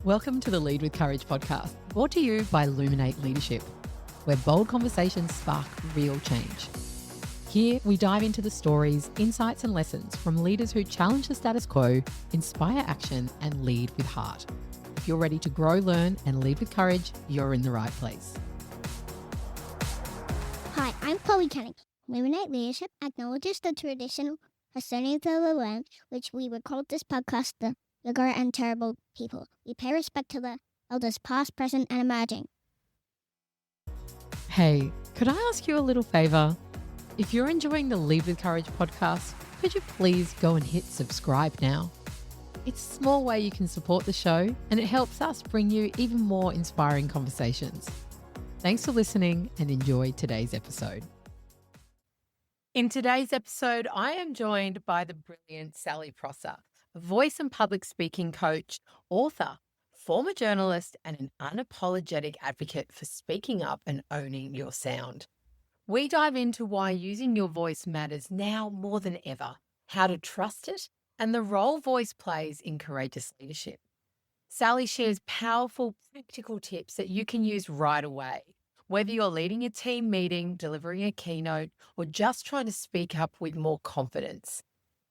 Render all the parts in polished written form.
Welcome to the Lead with Courage podcast, brought to you by Illuminate Leadership, where bold conversations spark real change. Here, we dive into the stories, insights and lessons from leaders who challenge the status quo, inspire action and lead with heart. If you're ready to grow, learn and lead with courage, you're in the right place. Hi, I'm Chloe Kenning. Illuminate Leadership acknowledges the traditional custodians of the land, which we record this podcast the Younger and Terrible people. We pay respect to the elders past, present and emerging. Hey, could I ask you a little favour? If you're enjoying the Lead with Courage podcast, could you please go and hit subscribe now? It's a small way you can support the show and it helps us bring you even more inspiring conversations. Thanks for listening and enjoy today's episode. In today's episode, I am joined by the brilliant Sally Prosser, a voice and public speaking coach, author, former journalist, and an unapologetic advocate for speaking up and owning your sound. We dive into why using your voice matters now more than ever, how to trust it, and the role voice plays in courageous leadership. Sally shares powerful, practical tips that you can use right away, whether you're leading a team meeting, delivering a keynote, or just trying to speak up with more confidence.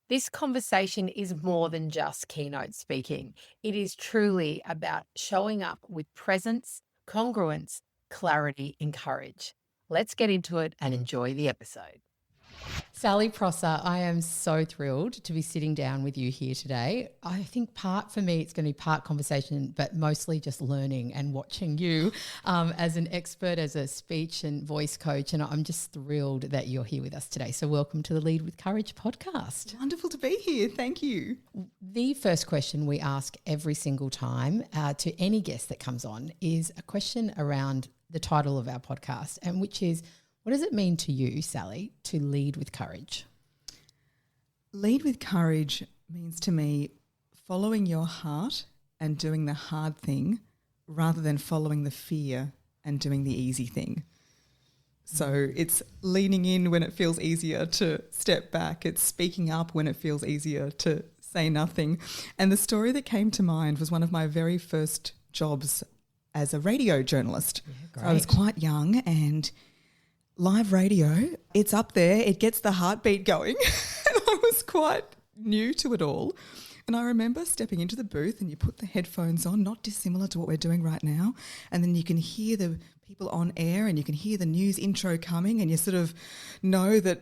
This conversation is more than just keynote speaking. It is truly about showing up with presence, congruence, clarity, and courage. Let's get into it and enjoy the episode. Sally Prosser, I am so thrilled to be sitting down with you here today. I think for me, it's going to be part conversation, but mostly just learning and watching you as an expert, as a speech and voice coach. And I'm just thrilled that you're here with us today. So welcome to the Lead with Courage podcast. Wonderful to be here. Thank you. The first question we ask every single time to any guest that comes on is a question around the title of our podcast, and which is, what does it mean to you, Sally, to lead with courage? Lead with courage means to me following your heart and doing the hard thing rather than following the fear and doing the easy thing. So it's leaning in when it feels easier to step back. It's speaking up when it feels easier to say nothing. And the story that came to mind was one of my very first jobs as a radio journalist. Yeah, so I was quite young, and live radio, it's up there. It gets the heartbeat going. And I was quite new to it all. And I remember stepping into the booth and you put the headphones on, not dissimilar to what we're doing right now. And then you can hear the people on air and you can hear the news intro coming, and you sort of know that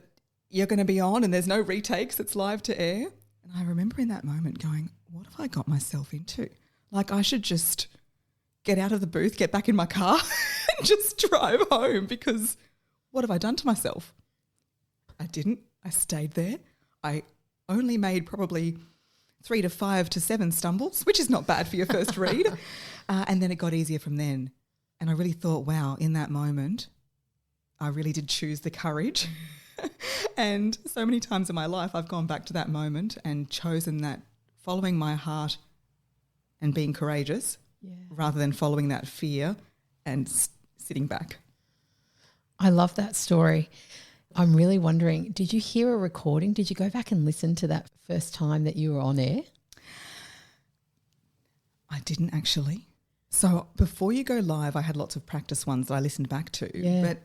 you're going to be on and there's no retakes, it's live to air. And I remember in that moment going, what have I got myself into? Like, I should just get out of the booth, get back in my car and just drive home, because what have I done to myself? I didn't. I stayed there. I only made probably 3 to 5 to 7 stumbles, which is not bad for your first read. And then it got easier from then. And I really thought, wow, in that moment, I really did choose the courage. And so many times in my life, I've gone back to that moment and chosen that, following my heart and being courageous, rather than following that fear and sitting back. I love that story. I'm really wondering, did you hear a recording? Did you go back and listen to that first time that you were on air? I didn't actually. So before you go live, I had lots of practice ones that I listened back to. Yeah. But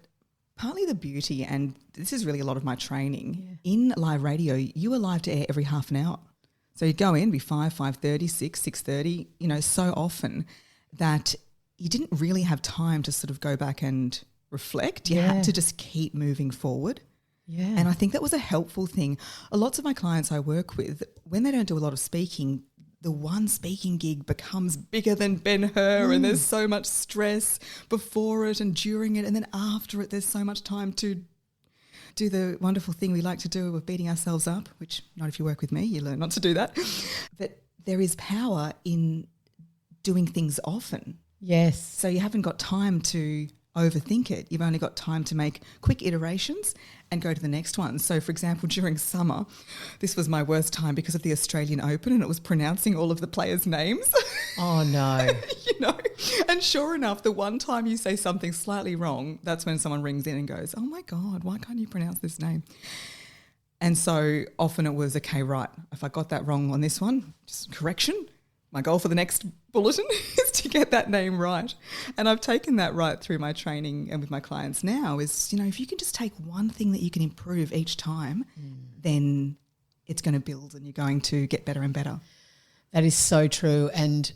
partly the beauty, and this is really a lot of my training, in live radio, you are live to air every half an hour. So you'd go in, be 5, 5:30, 6, 6:30, so often that you didn't really have time to sort of go back and reflect. You had to just keep moving forward. Yeah. And I think that was a helpful thing. Lots of my clients I work with, when they don't do a lot of speaking, the one speaking gig becomes bigger than Ben-Hur, and there's so much stress before it and during it, and then after it there's so much time to do the wonderful thing we like to do of beating ourselves up, which not if you work with me, you learn not to do that. But there is power in doing things often. Yes. So you haven't got time to overthink it. You've only got time to make quick iterations and go to the next one. So, for example, during summer, this was my worst time because of the Australian Open, and it was pronouncing all of the players' names. Oh, no. And sure enough, the one time you say something slightly wrong, that's when someone rings in and goes, oh, my God, why can't you pronounce this name? And so often it was, okay, right, if I got that wrong on this one, just correction. my goal for the next bulletin is to get that name right. And I've taken that right through my training and with my clients now is, if you can just take one thing that you can improve each time, then it's going to build and you're going to get better and better. That is so true. And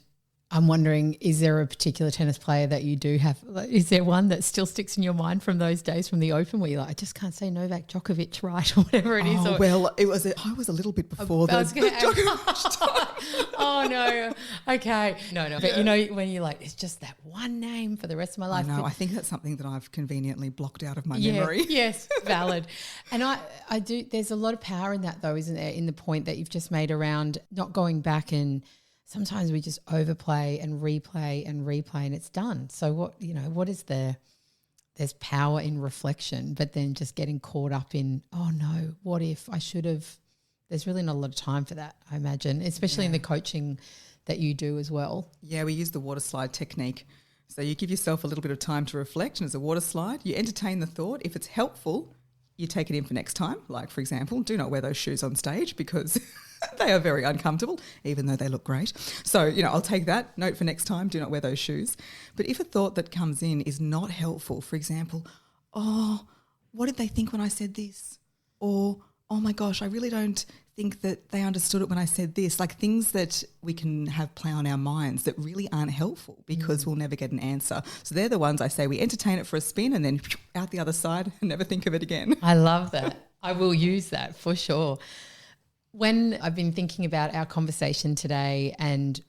I'm wondering, is there a particular tennis player that you do have? Is there one that still sticks in your mind from those days from the Open where you're like, I just can't say Novak Djokovic right or whatever it is? Oh, well, I was a little bit before the Djokovic time. Oh, no. Okay. No. But when you're like, it's just that one name for the rest of my life. I think that's something that I've conveniently blocked out of my memory. Yes, valid. And I do, there's a lot of power in that though, isn't there, in the point that you've just made around not going back and sometimes we just overplay and replay and it's done. So what is there? There's power in reflection, but then just getting caught up in, oh no, what if I should have? There's really not a lot of time for that, I imagine, especially in the coaching that you do as well. Yeah, we use the water slide technique. So you give yourself a little bit of time to reflect, and as a water slide, you entertain the thought. If it's helpful, you take it in for next time. Like, for example, do not wear those shoes on stage because they are very uncomfortable, even though they look great. So, I'll take that note for next time, do not wear those shoes. But if a thought that comes in is not helpful, for example, oh, what did they think when I said this? Or, oh my gosh, I really don't think that they understood it when I said this. Like things that we can have play on our minds that really aren't helpful because we'll never get an answer. So they're the ones I say we entertain it for a spin and then out the other side and never think of it again. I love that. I will use that for sure. When I've been thinking about our conversation today and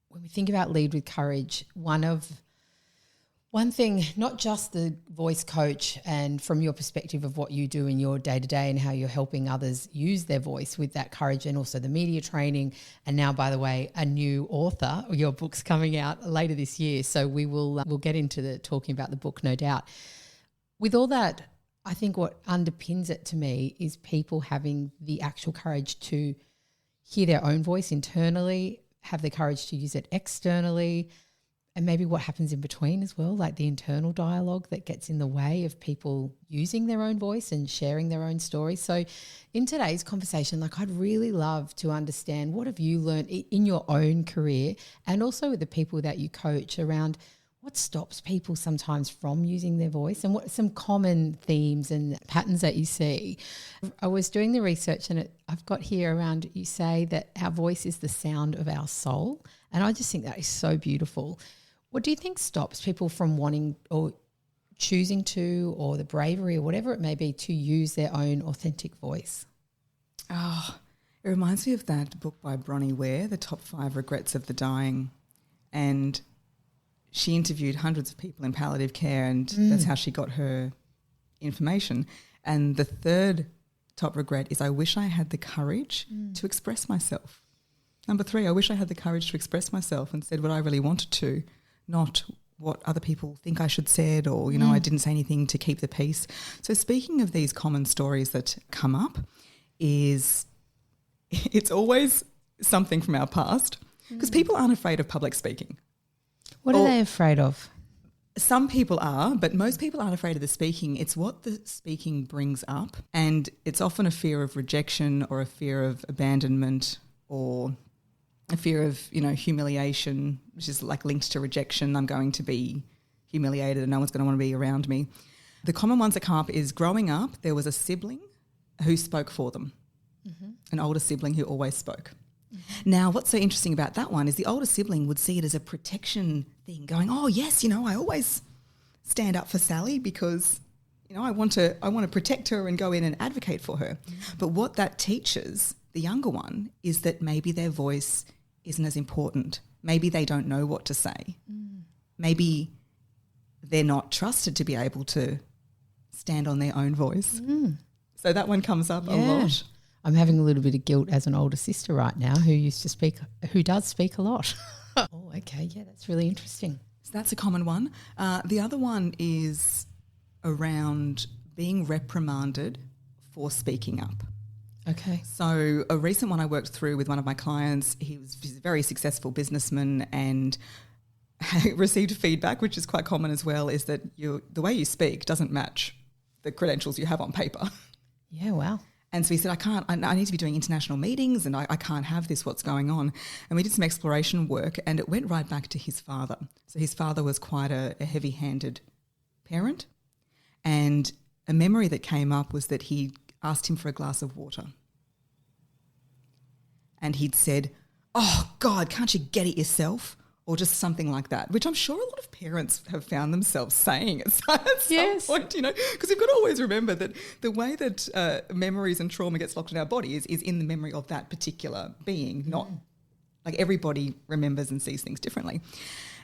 when we think about Lead with Courage, one thing, not just the voice coach and from your perspective of what you do in your day-to-day and how you're helping others use their voice with that courage, and also the media training, and now, by the way, a new author, your book's coming out later this year, so we'll get into the talking about the book, no doubt. With all that, I think what underpins it to me is people having the actual courage to hear their own voice internally, have the courage to use it externally, and maybe what happens in between as well, like the internal dialogue that gets in the way of people using their own voice and sharing their own story. So in today's conversation, I'd really love to understand, what have you learned in your own career and also with the people that you coach around what stops people sometimes from using their voice and what some common themes and patterns that you see. I was doing the research and I've got here around, you say that our voice is the sound of our soul. And I just think that is so beautiful. What do you think stops people from wanting or choosing to, or the bravery or whatever it may be, to use their own authentic voice? Oh, it reminds me of that book by Bronnie Ware, The Top 5 Regrets of the Dying. And she interviewed hundreds of people in palliative care and that's how she got her information. And the third top regret is I wish I had the courage to express myself. Number 3, I wish I had the courage to express myself and said what I really wanted to, not what other people think I should said, or, I didn't say anything to keep the peace. So speaking of these common stories that come up, it's always something from our past because people aren't afraid of public speaking. What are they afraid of? Some people are, but most people aren't afraid of the speaking. It's what the speaking brings up, and it's often a fear of rejection or a fear of abandonment or a fear of, humiliation, which is like linked to rejection. I'm going to be humiliated and no one's going to want to be around me. The common ones that come up is growing up, there was a sibling who spoke for them, an older sibling who always spoke. Now, what's so interesting about that one is the older sibling would see it as a protection thing, going, oh, yes, I always stand up for Sally because, I want to protect her and go in and advocate for her. But what that teaches the younger one is that maybe their voice isn't as important. Maybe they don't know what to say. Maybe they're not trusted to be able to stand on their own voice. So that one comes up a lot. I'm having a little bit of guilt as an older sister right now who does speak a lot. Oh, okay. Yeah, that's really interesting. So that's a common one. The other one is around being reprimanded for speaking up. Okay. So a recent one I worked through with one of my clients, he's a very successful businessman and received feedback, which is quite common as well, is that the way you speak doesn't match the credentials you have on paper. Yeah, wow. And so he said, I need to be doing international meetings and I can't have this, what's going on? And we did some exploration work and it went right back to his father. So his father was quite a heavy-handed parent, and a memory that came up was that he asked him for a glass of water. And he'd said, "Oh, God, can't you get it yourself?" Or just something like that, which I'm sure a lot of parents have found themselves saying at some point, you know, because you've got to always remember that the way that memories and trauma gets locked in our body is in the memory of that particular being, not like everybody remembers and sees things differently.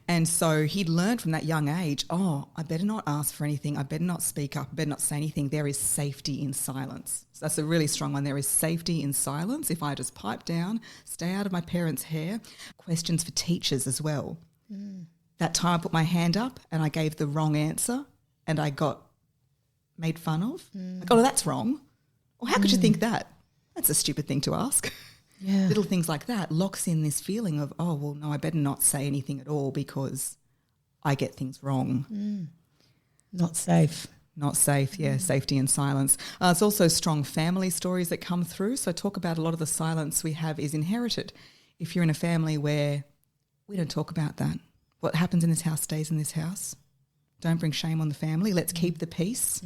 And so he'd learned from that young age, I better not ask for anything. I better not speak up. I better not say anything. There is safety in silence. So that's a really strong one. There is safety in silence. If I just pipe down, stay out of my parents' hair. Questions for teachers as well. That time I put my hand up and I gave the wrong answer and I got made fun of. Like, oh, that's wrong. Or how could you think that? That's a stupid thing to ask. Yeah. Little things like that locks in this feeling of, oh, well, no, I better not say anything at all because I get things wrong. Not safe. Not safe, yeah, safety and silence. It's also strong family stories that come through. So talk about a lot of the silence we have is inherited. If you're in a family where we don't talk about that, what happens in this house stays in this house. Don't bring shame on the family. Let's keep the peace.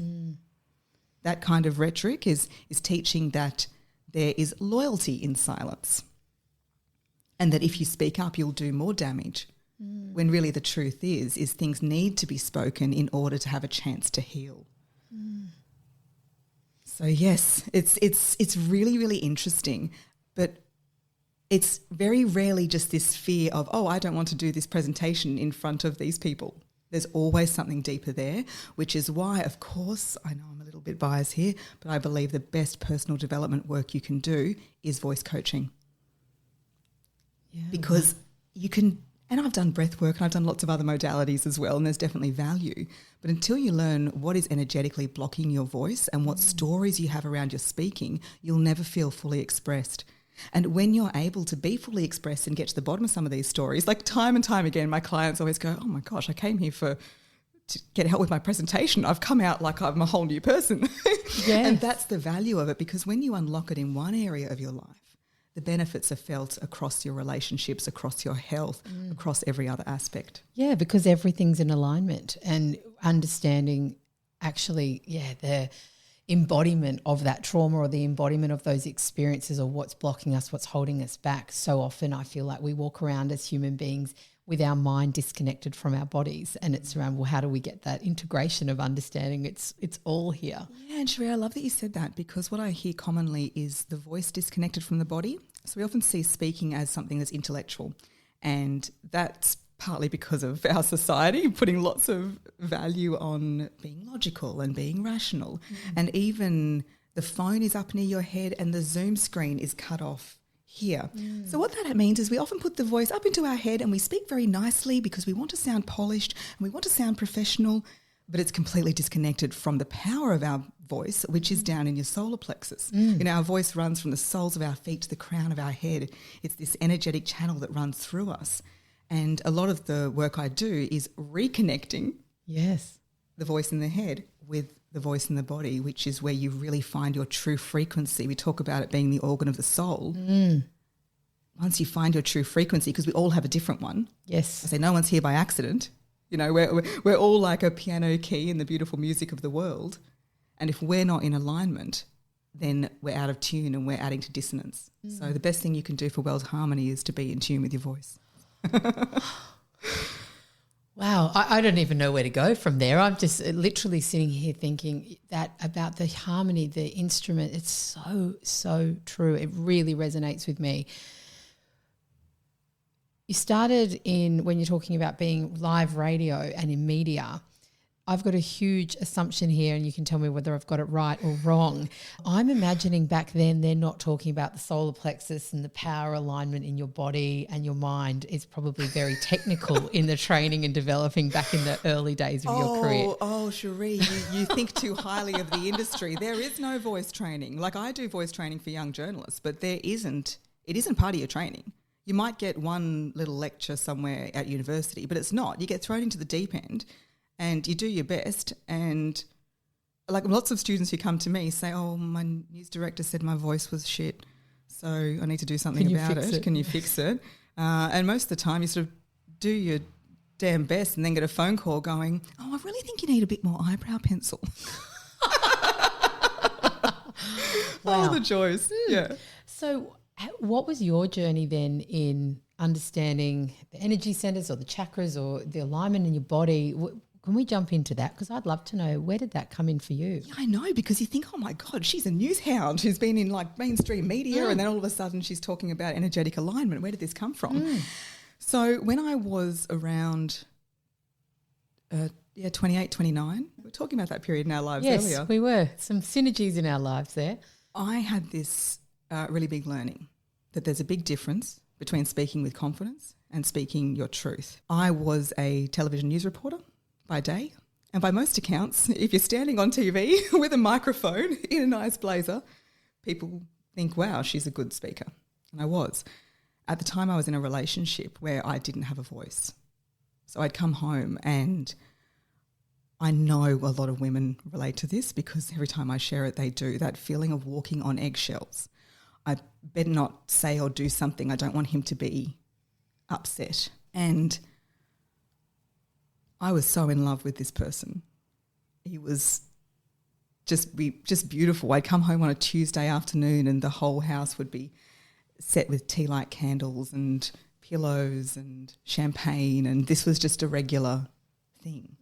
That kind of rhetoric is teaching that there is loyalty in silence and that if you speak up, you'll do more damage when really the truth is things need to be spoken in order to have a chance to heal. So, yes, it's really, really interesting, but it's very rarely just this fear of, I don't want to do this presentation in front of these people. There's always something deeper there, which is why, of course, I know I'm a little bit biased here, but I believe the best personal development work you can do is voice coaching. Yeah. Because you can, and I've done breath work and I've done lots of other modalities as well, and there's definitely value. But until you learn what is energetically blocking your voice and what stories you have around your speaking, you'll never feel fully expressed. And when you're able to be fully expressed and get to the bottom of some of these stories, like time and time again, my clients always go, oh my gosh, I came here to get help with my presentation. I've come out like I'm a whole new person. Yes. And that's the value of it, because when you unlock it in one area of your life, the benefits are felt across your relationships, across your health, across every other aspect. Yeah, because everything's in alignment, and understanding actually, the embodiment of that trauma or the embodiment of those experiences or what's blocking us, what's holding us back. So often I feel like we walk around as human beings with our mind disconnected from our bodies, and it's around, well, how do we get that integration of understanding it's all here? Yeah, and Cherie, I love that you said that, because what I hear commonly is the voice disconnected from the body. So we often see speaking as something that's intellectual, and that's partly because of our society putting lots of value on being logical and being rational. And even the phone is up near your head and the Zoom screen is cut off here. So what that means is we often put the voice up into our head and we speak very nicely because we want to sound polished and we want to sound professional, but it's completely disconnected from the power of our voice, which is down in your solar plexus. You know, our voice runs from the soles of our feet to the crown of our head. It's this energetic channel that runs through us. And a lot of the work I do is reconnecting the voice in the head with the voice in the body, which is where you really find your true frequency. We talk about it being the organ of the soul. Once you find your true frequency, because we all have a different one. Yes. I say no one's here by accident. You know, we're all like a piano key in the beautiful music of the world. And if we're not in alignment, then we're out of tune and we're adding to dissonance. So the best thing you can do for world harmony is to be in tune with your voice. Wow, I don't even know where to go from there. I'm just literally sitting here thinking that about the harmony, the instrument. It's so true. It really resonates with me. You started when you're talking about being live radio and in media. I've got a huge assumption here, and you can tell me whether I've got it right or wrong. I'm imagining back then they're not talking about the solar plexus and the power alignment in your body and your mind. Is probably very technical in the training and developing back in the early days of your career. Oh, Cherie, you think too highly of the industry. There is no voice training. Like, I do voice training for young journalists, but it isn't part of your training. You might get one little lecture somewhere at university, but it's not. You get thrown into the deep end. And you do your best, and like lots of students who come to me say, oh, my news director said my voice was shit, so I need to do something about it. Can you fix it? And most of the time you sort of do your damn best and then get a phone call going, oh, I really think you need a bit more eyebrow pencil. Wow. Oh, the joys. Yeah. So what was your journey then in understanding the energy centers or the chakras or the alignment in your body? Can we jump into that? Because I'd love to know, where did that come in for you? Yeah, I know, because you think, oh my God, she's a news hound who's been in like mainstream media and then all of a sudden she's talking about energetic alignment. Where did this come from? So when I was around 28, 29, we were talking about that period in our lives earlier. Yes, we were. Some synergies in our lives there. I had this really big learning that there's a big difference between speaking with confidence and speaking your truth. I was a television news reporter by day, and by most accounts, if you're standing on TV with a microphone in a nice blazer, people think, wow, she's a good speaker. And I was. At the time I was in a relationship where I didn't have a voice. So I'd come home, and I know a lot of women relate to this because every time I share it, they do, that feeling of walking on eggshells. I better not say or do something. I don't want him to be upset. And I was so in love with this person. He was just beautiful. I'd come home on a Tuesday afternoon and the whole house would be set with tea light candles and pillows and champagne, and this was just a regular thing.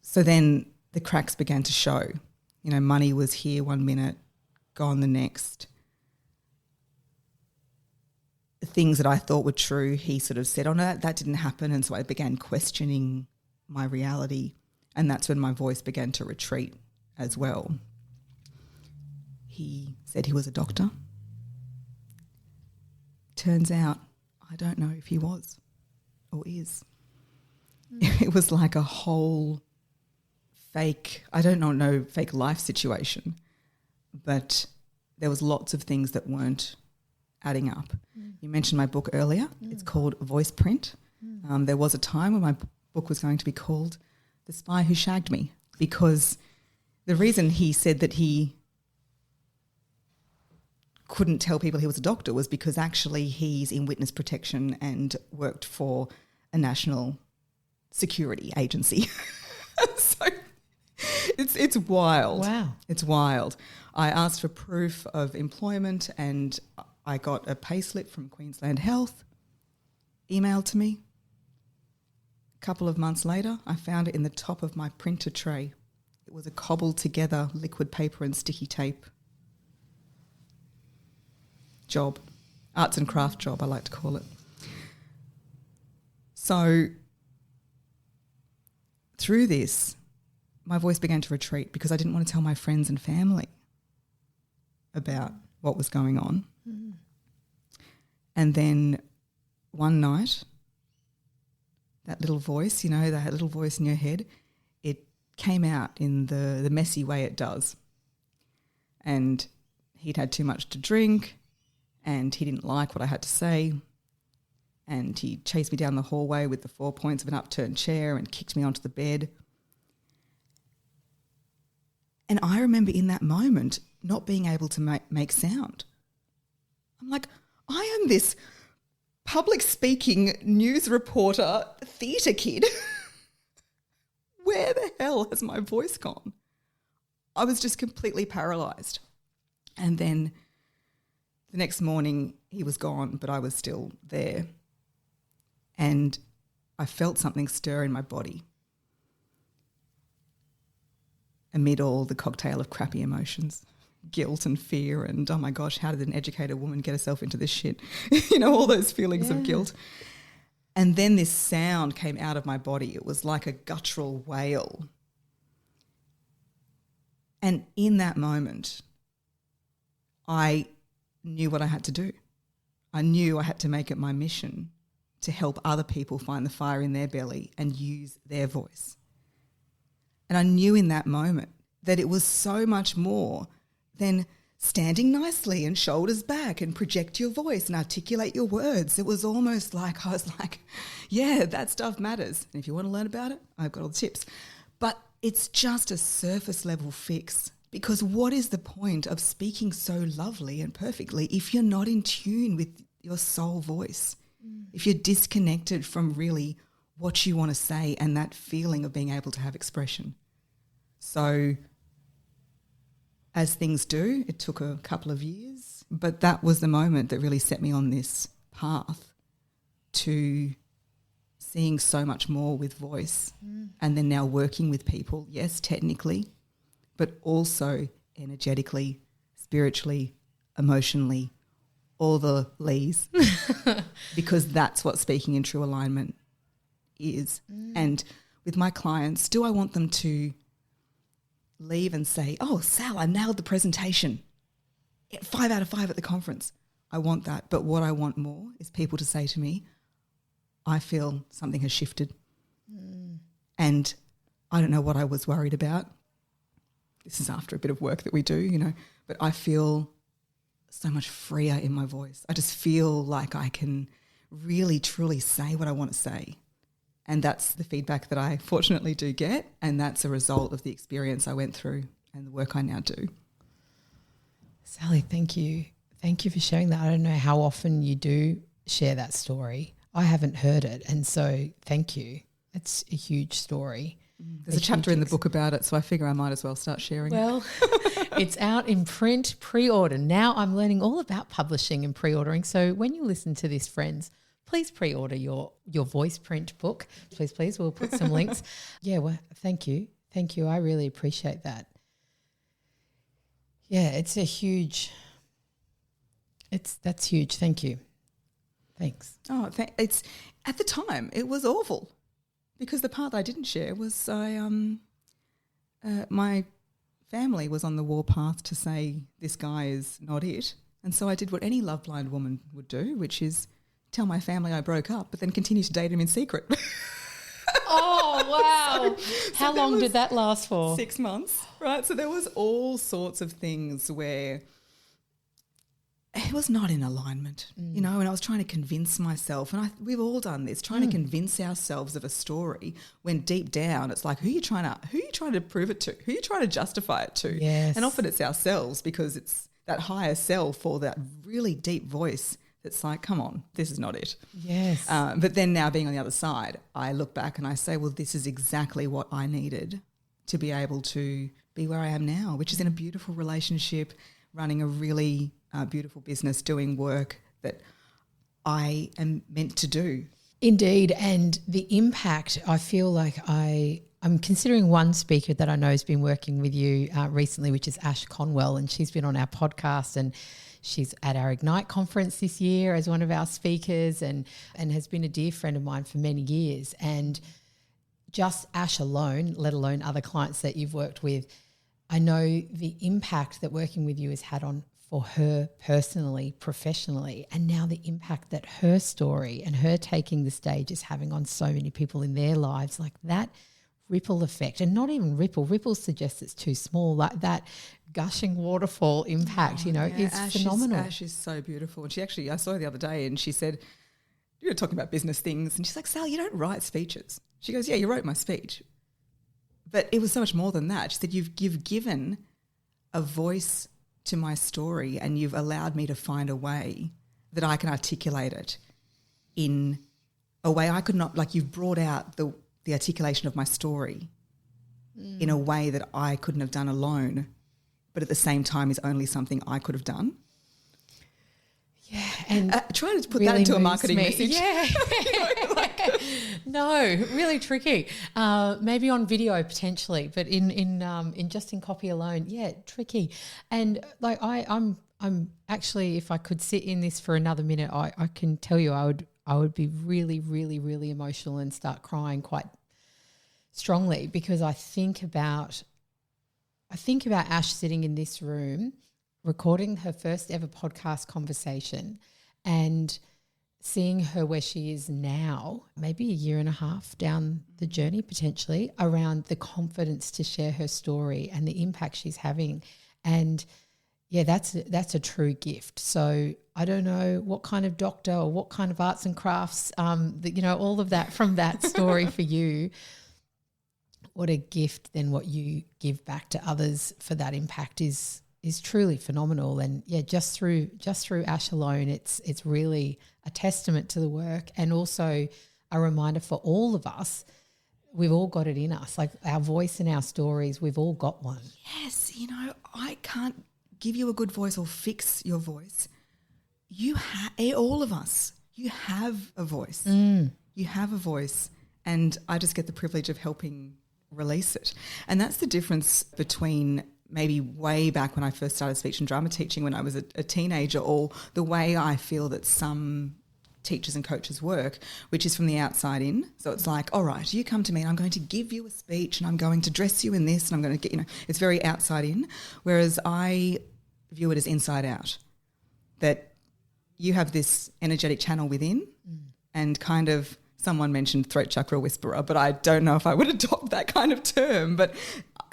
So then the cracks began to show. You know, money was here one minute, gone the next. The things that I thought were true, he sort of said, oh, no, that didn't happen. And so I began questioning my reality, and that's when my voice began to retreat as well. He said he was a doctor. Turns out I don't know if he was or is. It was like a whole fake life situation, but there was lots of things that weren't adding up. You mentioned my book earlier. It's called Voice Print. There was a time when my book was going to be called The Spy Who Shagged Me, because the reason he said that he couldn't tell people he was a doctor was because actually he's in witness protection and worked for a national security agency. So it's wild. Wow. It's wild. I asked for proof of employment and I got a payslip from Queensland Health emailed to me. A couple of months later, I found it in the top of my printer tray. It was a cobbled together liquid paper and sticky tape job, arts and craft job, I like to call it. So through this, my voice began to retreat because I didn't want to tell my friends and family about what was going on. And then one night, that little voice, you know, that little voice in your head, it came out in the messy way it does. And he'd had too much to drink and he didn't like what I had to say. And he chased me down the hallway with the 4 points of an upturned chair and kicked me onto the bed. And I remember in that moment not being able to make sound. I'm like, I am this public speaking news reporter theatre kid. Where the hell has my voice gone? I was just completely paralysed. And then the next morning he was gone, but I was still there. And I felt something stir in my body amid all the cocktail of crappy emotions, guilt and fear and, oh my gosh, how did an educated woman get herself into this shit? You know, all those feelings of guilt. And then this sound came out of my body. It was like a guttural wail. And in that moment, I knew what I had to do. I knew I had to make it my mission to help other people find the fire in their belly and use their voice. And I knew in that moment that it was so much more than standing nicely and shoulders back and project your voice and articulate your words. It was almost like I was like, yeah, that stuff matters. And if you want to learn about it, I've got all the tips. But it's just a surface level fix, because what is the point of speaking so lovely and perfectly if you're not in tune with your soul voice, if you're disconnected from really what you want to say and that feeling of being able to have expression? So as things do, it took a couple of years, but that was the moment that really set me on this path to seeing so much more with voice, and then now working with people, yes, technically, but also energetically, spiritually, emotionally, all the lees, because that's what speaking in true alignment is. And with my clients, do I want them to leave and say, oh, Sal, I nailed the presentation, 5 out of 5 at the conference? I want that. But what I want more is people to say to me, I feel something has shifted. And I don't know what I was worried about. This is after a bit of work that we do, you know, but I feel so much freer in my voice. I just feel like I can really, truly say what I want to say. And that's the feedback that I fortunately do get, and that's a result of the experience I went through and the work I now do. Sally, thank you. Thank you for sharing that. I don't know how often you do share that story. I haven't heard it, and so thank you. It's a huge story. There's a chapter in the book about it, so I figure I might as well start sharing it. Well, it's out in print, pre-order. Now I'm learning all about publishing and pre-ordering. So when you listen to this, friends, please pre-order your voice print book. Please. We'll put some links. Yeah, well, thank you. Thank you. I really appreciate that. Yeah, it's a huge – that's huge. Thank you. Thanks. Oh, it's at the time it was awful, because the part that I didn't share was my family was on the warpath to say this guy is not it, and so I did what any love blind woman would do, which is tell my family I broke up, but then continue to date him in secret. Oh, wow. How long did that last for? 6 months, right? So there was all sorts of things where it was not in alignment, you know, and I was trying to convince myself, and we've all done this, trying to convince ourselves of a story when deep down it's like, who are you trying to prove it to? Who are you trying to justify it to? Yes. And often it's ourselves, because it's that higher self or that really deep voice that's like, come on, this is not it. Yes. But then now being on the other side, I look back and I say, well, this is exactly what I needed to be able to be where I am now, which is in a beautiful relationship, running a really beautiful business, doing work that I am meant to do. Indeed. And the impact, I feel like I'm considering one speaker that I know has been working with you recently, which is Ash Conwell, and she's been on our podcast, and she's at our Ignite conference this year as one of our speakers, and has been a dear friend of mine for many years. And just Ash alone, let alone other clients that you've worked with, I know the impact that working with you has had for her personally, professionally, and now the impact that her story and her taking the stage is having on so many people in their lives, like that ripple effect. And not even ripple suggests it's too small, like that gushing waterfall impact, is phenomenal. Ash is so beautiful. And I saw her the other day, and she said, you were talking about business things, and she's like, Sal, you don't write speeches. She goes, yeah, you wrote my speech. But it was so much more than that. She said, you've given a voice to my story, and you've allowed me to find a way that I can articulate it in a way I could not, like you've brought out the articulation of my story in a way that I couldn't have done alone, but at the same time is only something I could have done. Yeah, and trying to put really that into a marketing message. Yeah. No, really tricky. Maybe on video potentially, but in just in copy alone, yeah, tricky. And like I'm actually, if I could sit in this for another minute, I can tell you I would be really, really, really emotional and start crying quite strongly, because I think about Ash sitting in this room recording her first ever podcast conversation and seeing her where she is now, maybe a year and a half down the journey potentially, around the confidence to share her story and the impact she's having. And yeah, that's a true gift. So I don't know what kind of doctor or what kind of arts and crafts, all of that from that story for you. what a gift then what you give back to others for that impact is truly phenomenal. And yeah, just through Ash alone, it's really a testament to the work, and also a reminder for all of us. We've all got it in us, like our voice and our stories, we've all got one. Yes, I can't give you a good voice or fix your voice. All of us, you have a voice. You have a voice, and I just get the privilege of helping release it. And that's the difference between maybe way back when I first started speech and drama teaching when I was a teenager, or the way I feel that some teachers and coaches work, which is from the outside in. So it's like, all right, you come to me and I'm going to give you a speech and I'm going to dress you in this and I'm going to get, it's very outside in. Whereas I view it as inside out, that you have this energetic channel within and kind of, someone mentioned throat chakra whisperer, but I don't know if I would adopt that kind of term, but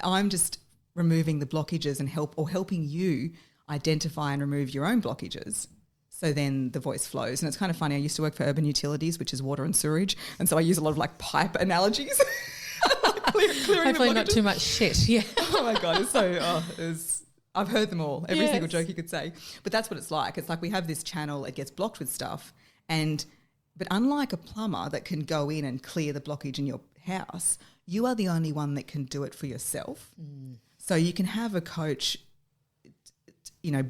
I'm just removing the blockages and helping you identify and remove your own blockages. So then the voice flows. And it's kind of funny. I used to work for urban utilities, which is water and sewerage. And so I use a lot of like pipe analogies. clearing Hopefully not too much shit. Yeah. Oh my God. It's so, I've heard them all. Every single joke you could say. But that's what it's like. It's like we have this channel, it gets blocked with stuff. But unlike a plumber that can go in and clear the blockage in your house, you are the only one that can do it for yourself. So you can have a coach,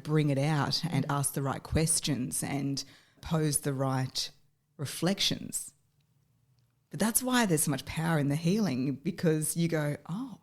bring it out and ask the right questions and pose the right reflections. But that's why there's so much power in the healing, because you go, oh.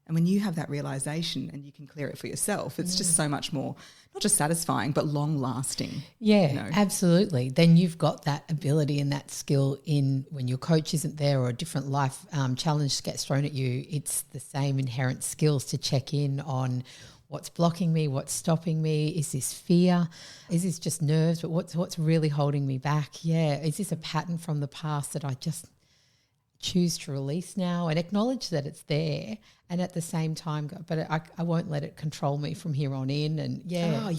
And when you have that realization and you can clear it for yourself, it's just so much more, not just satisfying, but long-lasting. Yeah, absolutely. Then you've got that ability and that skill in when your coach isn't there or a different life challenge gets thrown at you, it's the same inherent skills to check in on what's blocking me, what's stopping me. Is this fear? Is this just nerves? But what's really holding me back? Yeah, is this a pattern from the past that I just choose to release now and acknowledge that it's there, and at the same time go, but I won't let it control me from here on in. And well, I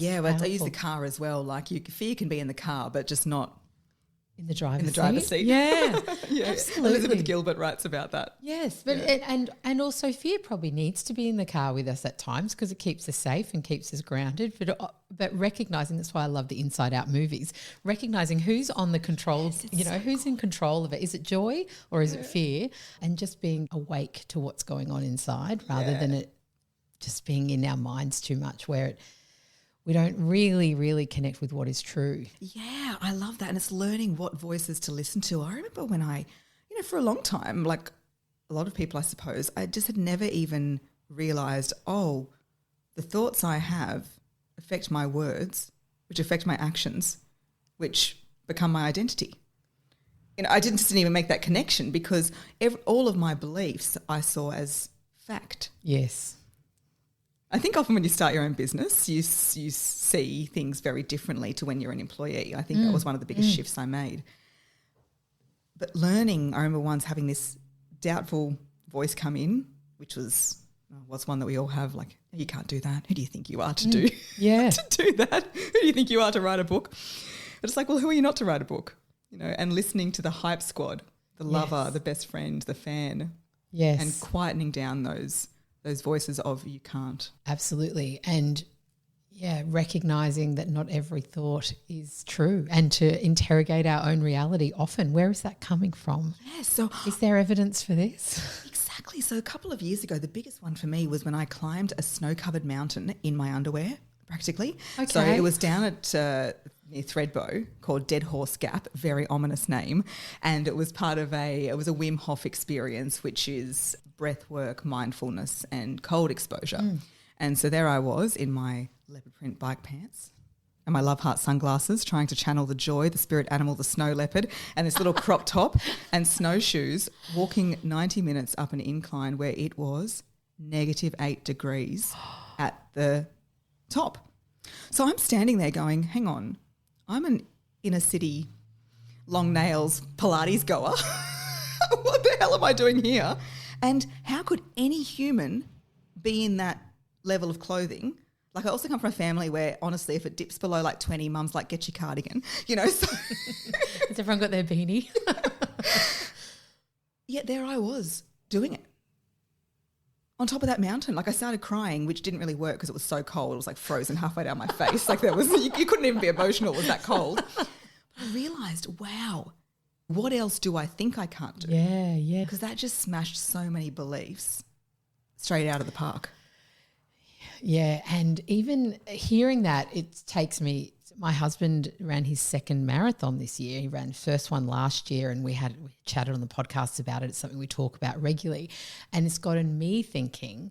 use the car as well. Like fear can be in the car, but just not in the driver's seat. Yeah, absolutely. Elizabeth Gilbert writes about that. Yes, but and also fear probably needs to be in the car with us at times because it keeps us safe and keeps us grounded. But recognizing, that's why I love the Inside Out movies. Recognizing who's on the control, who's in control of it. Is it joy or is it fear? And just being awake to what's going on inside rather than it just being in our minds too much, where we don't really, really connect with what is true. Yeah, I love that. And it's learning what voices to listen to. I remember when I, for a long time, like a lot of people, I suppose, I just had never even realised, the thoughts I have affect my words, which affect my actions, which become my identity. I didn't even make that connection because all of my beliefs I saw as fact. Yes. I think often when you start your own business, you see things very differently to when you're an employee. I think that was one of the biggest shifts I made. But learning, I remember once having this doubtful voice come in, which was one that we all have, like, you can't do that. Who do you think you are to do to do that? Who do you think you are to write a book? But it's like, well, who are you not to write a book? And listening to the hype squad, the lover, the best friend, the fan, and quietening down those voices of you can't. Absolutely. And recognizing that not every thought is true, and to interrogate our own reality often. Where is that coming from? So is there evidence for this? Exactly. So a couple of years ago, the biggest one for me was when I climbed a snow-covered mountain in my underwear, practically. Okay. So it was down at near Thredbo, called Dead Horse Gap, very ominous name, and it was it was a Wim Hof experience, which is breath work, mindfulness and cold exposure. And so there I was in my leopard print bike pants and my love heart sunglasses, trying to channel the joy, the spirit animal, the snow leopard, and this little crop top and snowshoes, walking 90 minutes up an incline where it was -8 degrees at the top. So I'm standing there going, hang on, I'm an inner city long nails Pilates goer. What the hell am I doing here? And how could any human be in that level of clothing? Like, I also come from a family where, honestly, if it dips below like 20, mum's like, get your cardigan, So Has everyone got their beanie? Yet there I was doing it. on top of that mountain. Like I started crying, which didn't really work because it was so cold. It was like frozen halfway down my face. Like you couldn't even be emotional. It was that cold. But I realised, wow, what else do I think I can't do? Yeah. Because that just smashed so many beliefs straight out of the park. Yeah, and even hearing that, it takes me. My husband ran his second marathon this year. He ran the first one last year, and we chatted on the podcast about it. It's something we talk about regularly, and it's gotten me thinking: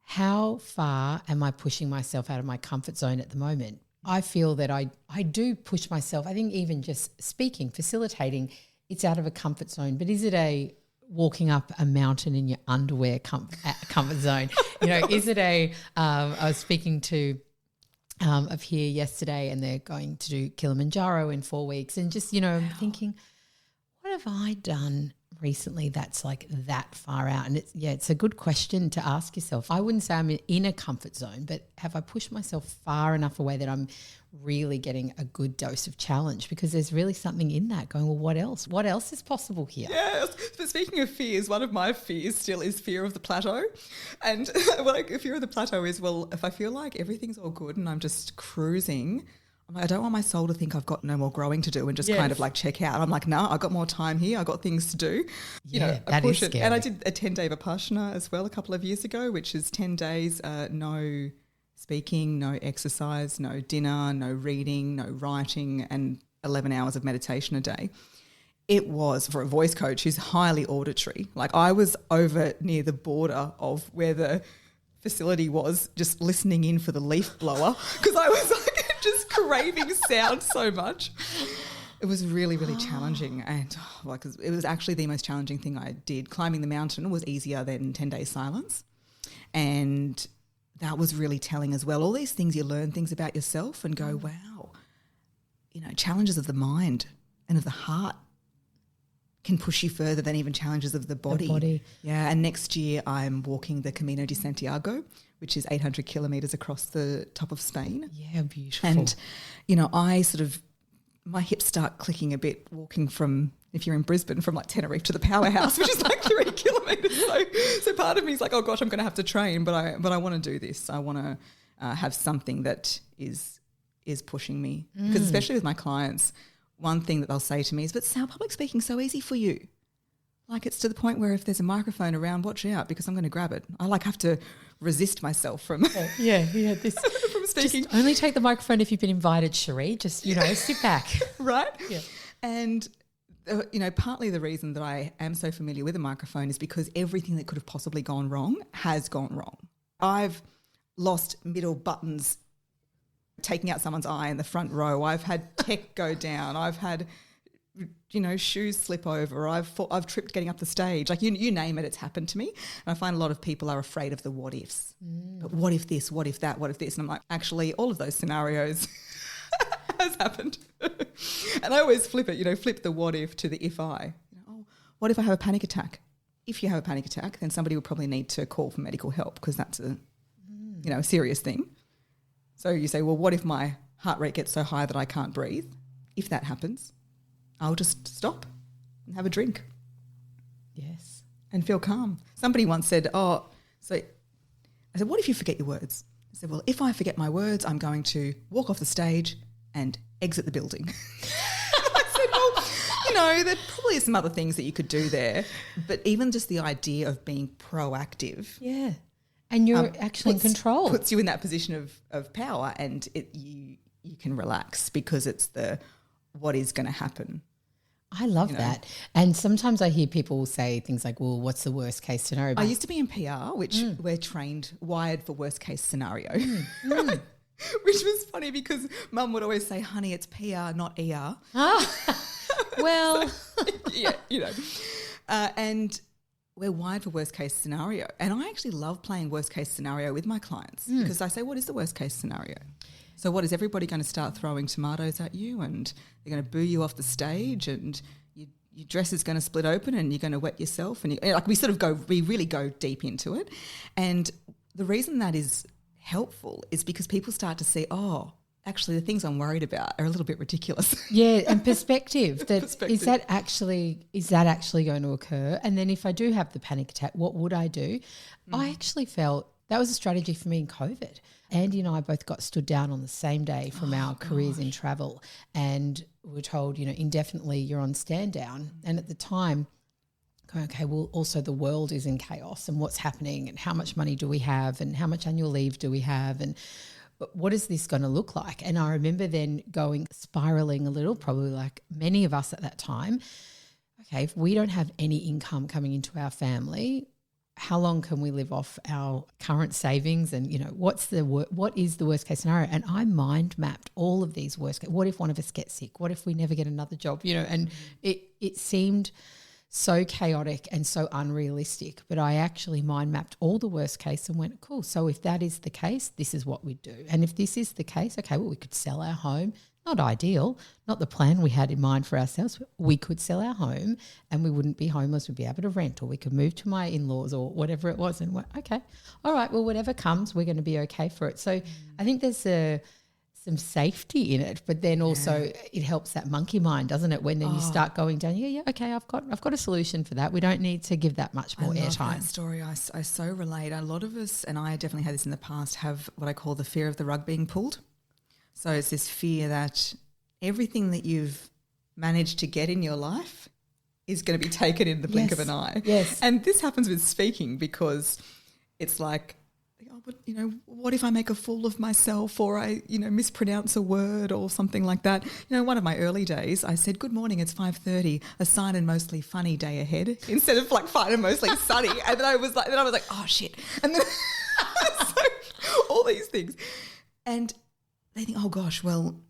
how far am I pushing myself out of my comfort zone at the moment? I feel that I do push myself. I think even just speaking, facilitating, it's out of a comfort zone. But is it a walking up a mountain in your underwear comfort zone? Is it a I was speaking to of here yesterday, and they're going to do Kilimanjaro in 4 weeks, and just, I'm thinking, what have I done recently that's like that far out? And it's a good question to ask yourself. I wouldn't say I'm in a comfort zone, but have I pushed myself far enough away that I'm really getting a good dose of challenge? Because there's really something in that going, well, what else? What else is possible here? Yes. But speaking of fears, one of my fears still is fear of the plateau. And fear of the plateau is, well, if I feel like everything's all good and I'm just cruising, I'm like, I don't want my soul to think I've got no more growing to do and just kind of like check out. I'm like, no, I've got more time here. I've got things to do. That push is it. scary. And I did a 10-day Vipassana as well a couple of years ago, which is 10 days, no speaking, no exercise, no dinner, no reading, no writing, and 11 hours of meditation a day. It was, for a voice coach who's highly auditory, like I was over near the border of where the facility was, just listening in for the leaf blower because I was like just craving sound so much. It was really, really challenging, and it was actually the most challenging thing I did. Climbing the mountain was easier than 10 days silence, and that was really telling as well. All these things, you learn things about yourself and go, wow, challenges of the mind and of the heart can push you further than even challenges of the body. Yeah, and next year I'm walking the Camino de Santiago, which is 800 kilometres across the top of Spain. Yeah, beautiful. And, I my hips start clicking a bit walking from, if you're in Brisbane, from like Tenerife to the powerhouse, which is like 3 kilometres. So part of me is like, oh gosh, I'm going to have to train, but I want to do this. I want to have something that is pushing me. Because especially with my clients, one thing that they'll say to me is, but Sal, public speaking's so easy for you. Like it's to the point where if there's a microphone around, watch out because I'm going to grab it. I have to resist myself from from speaking. Just only take the microphone if you've been invited, Cherie. Just, sit back. Right? Yeah. And, partly the reason that I am so familiar with a microphone is because everything that could have possibly gone wrong has gone wrong. I've lost middle buttons taking out someone's eye in the front row. I've had tech go down. I've had shoes slip over. I've tripped getting up the stage. Like you name it, it's happened to me. And I find a lot of people are afraid of the what ifs. But what if this? What if that? What if this? And I'm like, actually, all of those scenarios has happened. And I always flip it. Flip the what if to the if I. What if I have a panic attack? If you have a panic attack, then somebody will probably need to call for medical help because that's a serious thing. So you say, well, what if my heart rate gets so high that I can't breathe? If that happens, I'll just stop and have a drink. Yes. And feel calm. Somebody once said, I said, what if you forget your words? I said, well, if I forget my words, I'm going to walk off the stage and exit the building. I said, well, there probably is some other things that you could do there. But even just the idea of being proactive. Yeah. And you're actually in control. Puts you in that position of power, and you can relax because it's the what is going to happen. I love that. And sometimes I hear people say things like, well, what's the worst case scenario? I used to be in PR, which we're wired for worst case scenario, which was funny because Mum would always say, honey, it's PR, not ER. Well. And we're wired for worst case scenario. And I actually love playing worst case scenario with my clients because I say, what is the worst case scenario? So what, is everybody going to start throwing tomatoes at you and they're going to boo you off the stage and your dress is going to split open and you're going to wet yourself? And we really go deep into it. And the reason that is helpful is because people start to see, actually the things I'm worried about are a little bit ridiculous. Yeah, and perspective. Perspective. Is that actually going to occur? And then if I do have the panic attack, what would I do? I actually felt that was a strategy for me in COVID. Andy and I both got stood down on the same day from our careers in travel, and we were told, indefinitely you're on stand down. And at the time, going, okay, well, also the world is in chaos, and what's happening, and how much money do we have, and how much annual leave do we have, and what is this going to look like? And I remember then spiraling a little, probably like many of us at that time. Okay, if we don't have any income coming into our family, how long can we live off our current savings? And, what is the worst case scenario? And I mind mapped all of these worst case. What if one of us gets sick? What if we never get another job? And it seemed so chaotic and so unrealistic, but I actually mind mapped all the worst case and went, cool, so if that is the case, this is what we'd do. And if this is the case, okay, well, we could sell our home. Not ideal, not the plan we had in mind for ourselves. We could sell our home and we wouldn't be homeless. We'd be able to rent, or we could move to my in-laws or whatever it was. And we're, okay, all right, well, whatever comes, we're going to be okay for it. So I think there's some safety in it, but then also it helps that monkey mind, doesn't it? When then you start going down, okay, I've got a solution for that. We don't need to give that much more airtime. That story, I so relate. A lot of us, and I definitely had this in the past, have what I call the fear of the rug being pulled. So it's this fear that everything that you've managed to get in your life is going to be taken in the blink of an eye. Yes. And this happens with speaking, because it's like, what if I make a fool of myself, or I, mispronounce a word or something like that? One of my early days, I said, good morning, it's 5:30, a fine and mostly funny day ahead, instead of like fine and mostly sunny. And then I was like, oh shit. And then so, all these things. And they think, oh gosh, well,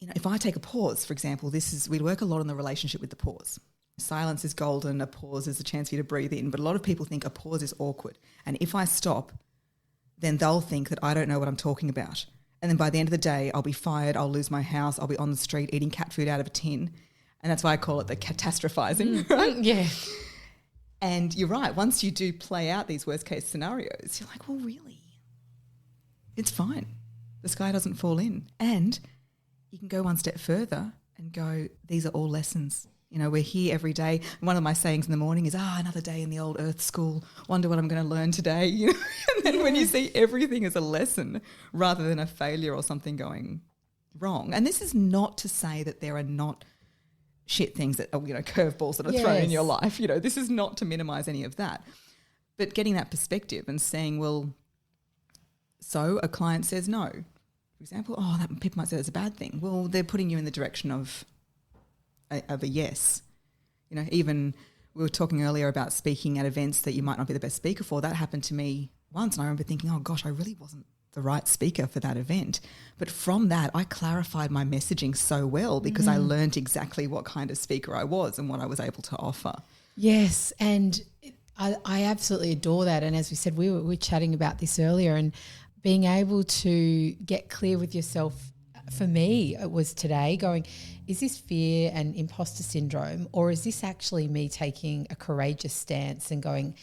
if I take a pause, for example, we work a lot on the relationship with the pause. Silence is golden, a pause is a chance for you to breathe in. But a lot of people think a pause is awkward. And if I stop, then they'll think that I don't know what I'm talking about. And then by the end of the day, I'll be fired, I'll lose my house, I'll be on the street eating cat food out of a tin. And that's why I call it the catastrophizing, right? Yeah. And you're right, once you do play out these worst case scenarios, you're like, well, really? It's fine. The sky doesn't fall in. And you can go one step further and go, these are all lessons. We're here every day. And one of my sayings in the morning is, another day in the old earth school. Wonder what I'm going to learn today. And then when you see everything as a lesson rather than a failure or something going wrong. And this is not to say that there are not shit things that are, curveballs that are thrown in your life. This is not to minimise any of that. But getting that perspective and saying, well, so a client says no. For example, that people might say that's a bad thing. Well, they're putting you in the direction of a yes. Even we were talking earlier about speaking at events that you might not be the best speaker for. That happened to me once, and I remember thinking, oh gosh, I really wasn't the right speaker for that event. But from that, I clarified my messaging so well, because I learned exactly what kind of speaker I was and what I was able to offer. Yes, and I absolutely adore that. And as we said, we were chatting about this earlier, and being able to get clear with yourself. For me, it was today going, is this fear and imposter syndrome, or is this actually me taking a courageous stance and going,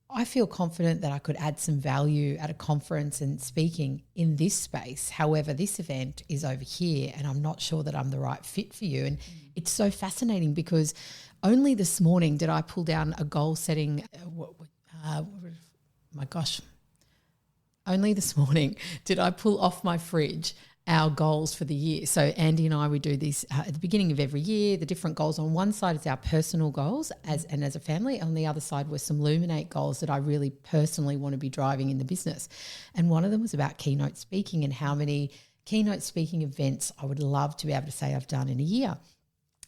I feel confident that I could add some value at a conference and speaking in this space. However, this event is over here and I'm not sure that I'm the right fit for you. And it's so fascinating, because only this morning did I pull down a goal setting, only this morning did I pull off my fridge our goals for the year. So Andy and I, we do these at the beginning of every year, the different goals. On one side is our personal goals as a family. On the other side were some Luminate goals that I really personally want to be driving in the business. And one of them was about keynote speaking and how many keynote speaking events I would love to be able to say I've done in a year.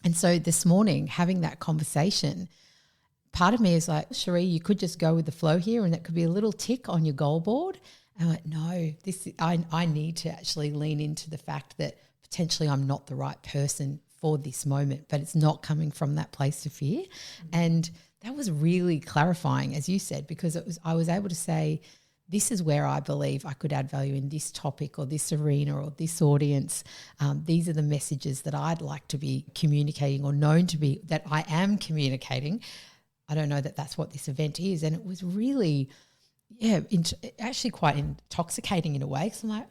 And so this morning, having that conversation, part of me is like, Cherie, you could just go with the flow here, and that could be a little tick on your goal board. And I'm like, no, I need to actually lean into the fact that potentially I'm not the right person for this moment, but it's not coming from that place of fear. And that was really clarifying, as you said, because I was able to say, this is where I believe I could add value in this topic or this arena or this audience. These are the messages that I'd like to be communicating, or known to be that I am communicating. I don't know that that's what this event is. And it was really, actually quite intoxicating in a way, because I'm like,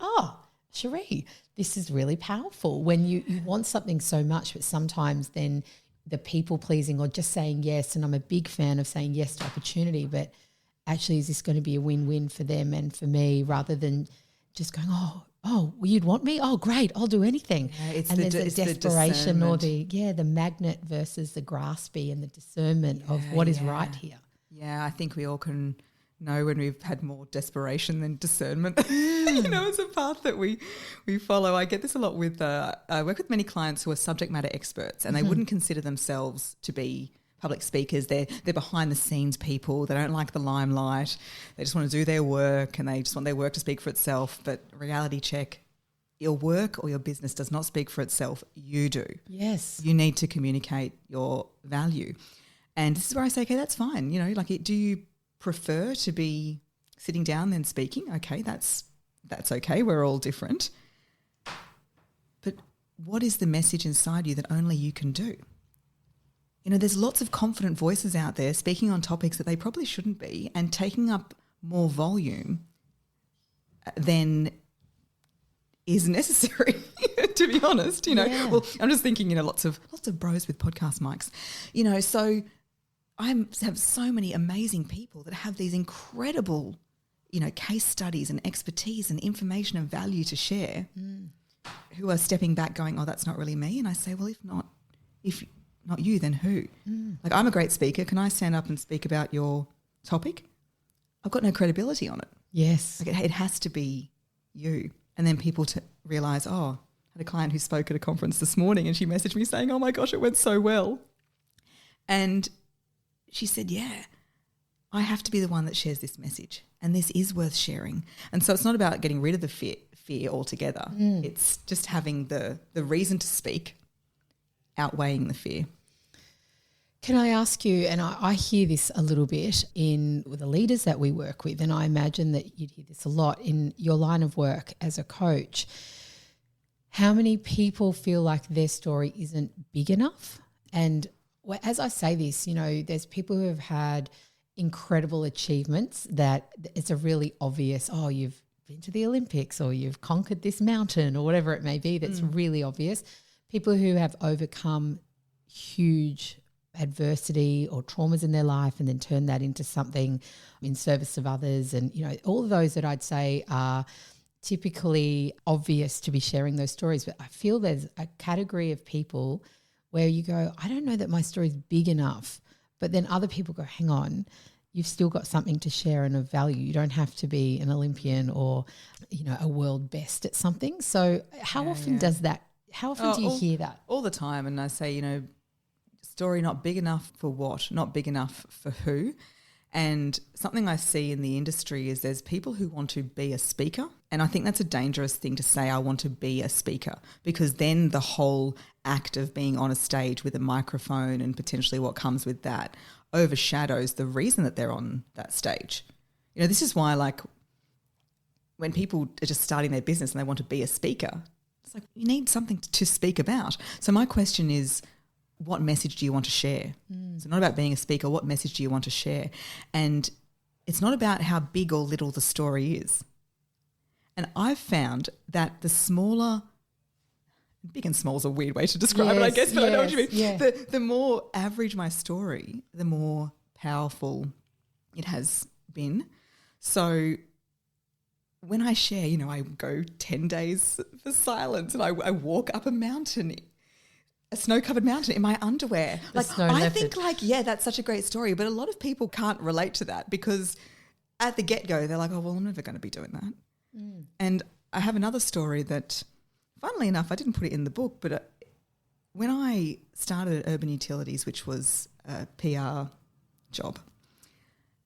Cherie, this is really powerful when you want something so much, but sometimes then the people pleasing or just saying yes, and I'm a big fan of saying yes to opportunity, but actually is this going to be a win-win for them and for me, rather than just going, oh, well, you'd want me? Oh, great, I'll do anything. Yeah, and there's the desperation or the magnet versus the graspy and the discernment of what is right here. Yeah, I think we all can know when we've had more desperation than discernment. It's a path that we follow. I get this a lot with, I work with many clients who are subject matter experts, and they wouldn't consider themselves to be public speakers. They're behind the scenes people. They don't like the limelight. They just want to do their work, and they just want their work to speak for itself. But reality check, your work or your business does not speak for itself. You do. Yes. You need to communicate your value. And this is where I say, okay, that's fine. Do you prefer to be sitting down than speaking? Okay, that's okay. We're all different. But what is the message inside you that only you can do? There's lots of confident voices out there speaking on topics that they probably shouldn't be and taking up more volume than is necessary, to be honest. Yeah. Well, I'm just thinking, lots of bros with podcast mics, so I have so many amazing people that have these incredible, case studies and expertise and information and value to share, who are stepping back going, oh, that's not really me. And I say, well, if not you, then who? Like, I'm a great speaker. Can I stand up and speak about your topic? I've got no credibility on it. Yes. Like, it has to be you. And then people to realise, oh, I had a client who spoke at a conference this morning and she messaged me saying, oh my gosh, it went so well. And she said, yeah, I have to be the one that shares this message, and this is worth sharing. And so it's not about getting rid of the fear altogether. It's just having the reason to speak outweighing the fear. Can I ask you, and I hear this a little bit with the leaders that we work with, and I imagine that you'd hear this a lot in your line of work as a coach, how many people feel like their story isn't big enough? And as I say this, there's people who have had incredible achievements that it's a really obvious, oh, you've been to the Olympics or you've conquered this mountain or whatever it may be, that's really obvious. People who have overcome huge adversity or traumas in their life and then turn that into something in service of others, and all of those that I'd say are typically obvious to be sharing those stories. But I feel there's a category of people where you go, I don't know that my story's big enough, but then other people go, hang on, you've still got something to share and of value. You don't have to be an Olympian or a world best at something. So how often does that, how often do you hear that? All the time. And I say, story not big enough for what? Not big enough for who? And something I see in the industry is there's people who want to be a speaker, and I think that's a dangerous thing to say, I want to be a speaker, because then the whole act of being on a stage with a microphone and potentially what comes with that overshadows the reason that they're on that stage. This is why, like, when people are just starting their business and they want to be a speaker, it's like you need something to speak about. So my question is, what message do you want to share? It's not about being a speaker. What message do you want to share? And it's not about how big or little the story is. And I've found that the smaller, big and small is a weird way to describe it, I guess, but I know what you mean. Yeah. The more average my story, the more powerful it has been. So when I share, I go 10 days for silence and I walk up a mountain, a snow-covered mountain in my underwear. I think that's such a great story, but a lot of people can't relate to that because at the get-go they're like, oh, well, I'm never going to be doing that. And I have another story that, funnily enough, I didn't put it in the book, but when I started at Urban Utilities, which was a PR job,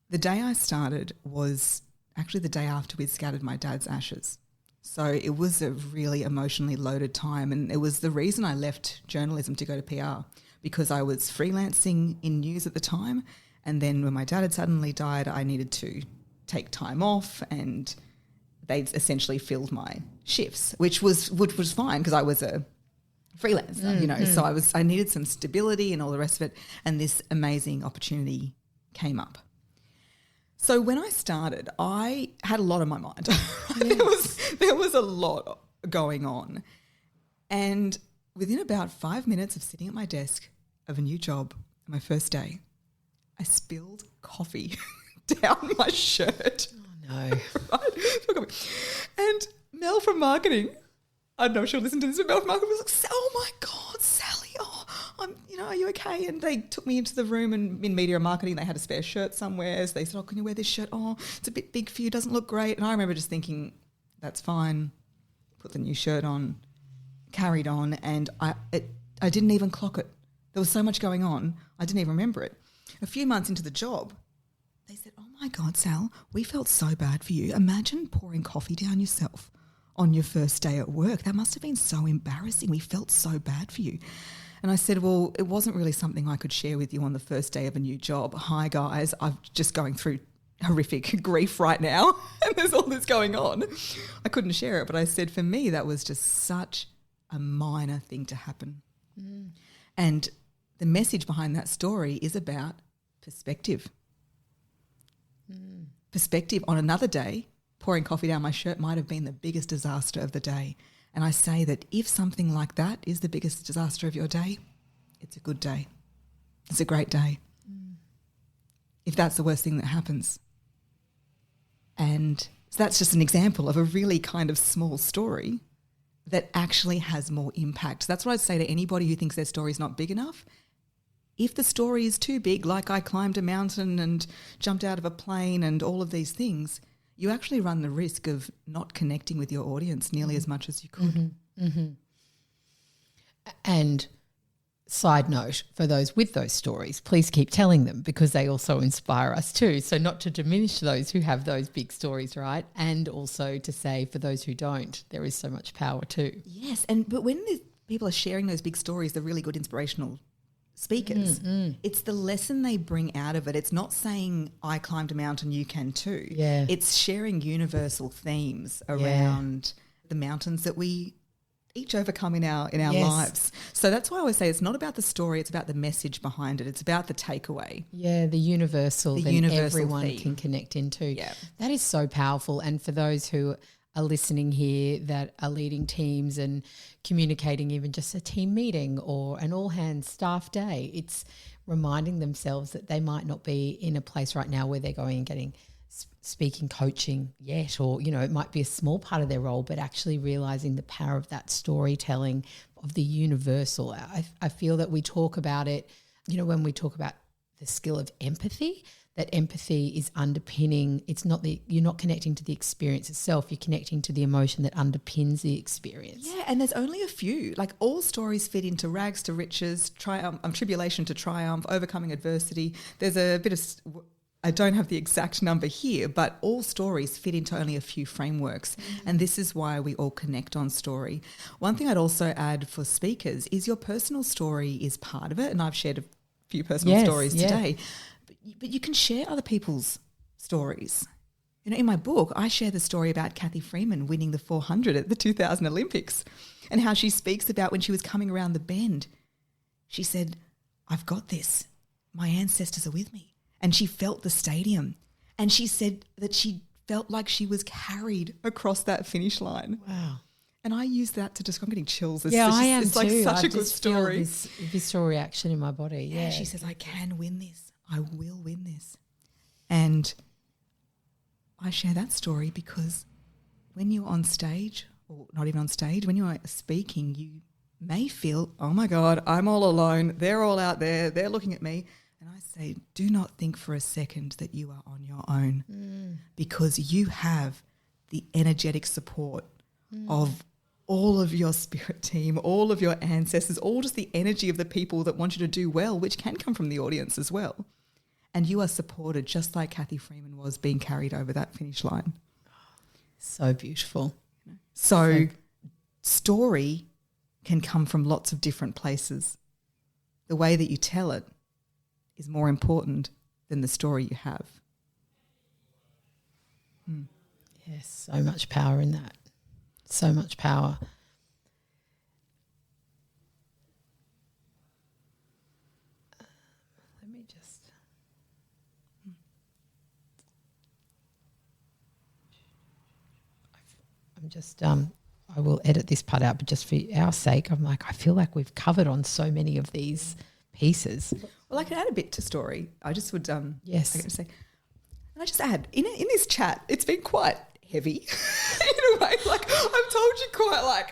the day I started was actually the day after we'd scattered my dad's ashes. So it was a really emotionally loaded time, and it was the reason I left journalism to go to PR, because I was freelancing in news at the time, and then when my dad had suddenly died, I needed to take time off, and they essentially filled my shifts, which was fine because I was a freelancer, so I needed some stability and all the rest of it, and this amazing opportunity came up. So when I started, I had a lot on my mind. There was a lot going on. And within about 5 minutes of sitting at my desk of a new job, my first day, I spilled coffee down my shirt. Oh, no. Right? And Mel from marketing, I don't know if she'll listen to this, but Mel from marketing was like, oh my God, Sally, are you okay? And they took me into the room, and in media and marketing, they had a spare shirt somewhere. So they said, can you wear this shirt? Oh, it's a bit big for you, doesn't look great. And I remember just thinking, that's fine. Put the new shirt on, carried on, and I didn't even clock it. There was so much going on, I didn't even remember it. A few months into the job, they said, oh my God, Sal, we felt so bad for you. Imagine pouring coffee down yourself on your first day at work. That must have been so embarrassing. We felt so bad for you. And I said, well, it wasn't really something I could share with you on the first day of a new job. Hi, guys, I'm just going through horrific grief right now and there's all this going on. I couldn't share it, but I said for me that was just such a minor thing to happen. And the message behind that story is about perspective. Perspective. On another day, pouring coffee down my shirt might have been the biggest disaster of the day. And I say that if something like that is the biggest disaster of your day, it's a good day. It's a great day. If that's the worst thing that happens. And so that's just an example of a really kind of small story that actually has more impact. That's what I'd say to anybody who thinks their story is not big enough. If the story is too big, like I climbed a mountain and jumped out of a plane and all of these things, you actually run the risk of not connecting with your audience nearly as much as you could. And side note, for those with those stories, please keep telling them because they also inspire us too. So not to diminish those who have those big stories, right? And also to say for those who don't, there is so much power too. Yes, but when people are sharing those big stories, the really good inspirational speakers, it's the lesson they bring out of it. It's not saying I climbed a mountain, you can too. Yeah. It's sharing universal themes around the mountains that we each overcome in our lives. So that's why I always say it's not about the story, it's about the message behind it. It's about the takeaway. Yeah, the universal that everyone theme can connect into. Yeah. That is so powerful. And for those who are listening here that are leading teams and communicating even just a team meeting or an all-hands staff day, it's reminding themselves that they might not be in a place right now where they're going and getting speaking coaching yet, or, it might be a small part of their role, but actually realising the power of that storytelling of the universal. I feel that we talk about it, when we talk about the skill of empathy, that empathy is underpinning, you're not connecting to the experience itself, you're connecting to the emotion that underpins the experience. Yeah, and there's only a few. Like all stories fit into rags to riches, tribulation to triumph, overcoming adversity. There's a bit of, I don't have the exact number here, but all stories fit into only a few frameworks. And this is why we all connect on story. One thing I'd also add for speakers is your personal story is part of it. And I've shared a few personal stories today. But you can share other people's stories. In my book, I share the story about Kathy Freeman winning the 400 at the 2000 Olympics and how she speaks about when she was coming around the bend. She said, I've got this. My ancestors are with me. And she felt the stadium. And she said that she felt like she was carried across that finish line. Wow. And I use that to describe, I'm getting chills. I am it's too. like such I a good just feel story. this visceral reaction in my body. Yeah. She says, I can win this. I will win this. And I share that story because when you're on stage, or not even on stage, when you're speaking, you may feel, oh my God, I'm all alone. They're all out there. They're looking at me. And I say, do not think for a second that you are on your own because you have the energetic support of all of your spirit team, all of your ancestors, all just the energy of the people that want you to do well, which can come from the audience as well. And you are supported just like Kathy Freeman was being carried over that finish line. So beautiful. So story can come from lots of different places. The way that you tell it is more important than the story you have. Yes, so much power in that. So much power. Let me just... I'm just... I will edit this part out, but just for our sake, I'm like, I feel like we've covered on so many of these pieces. Well, I can add a bit to story. I just would Yes. I can say, and I just add in this chat, it's been quite heavy in a way. Like I've told you quite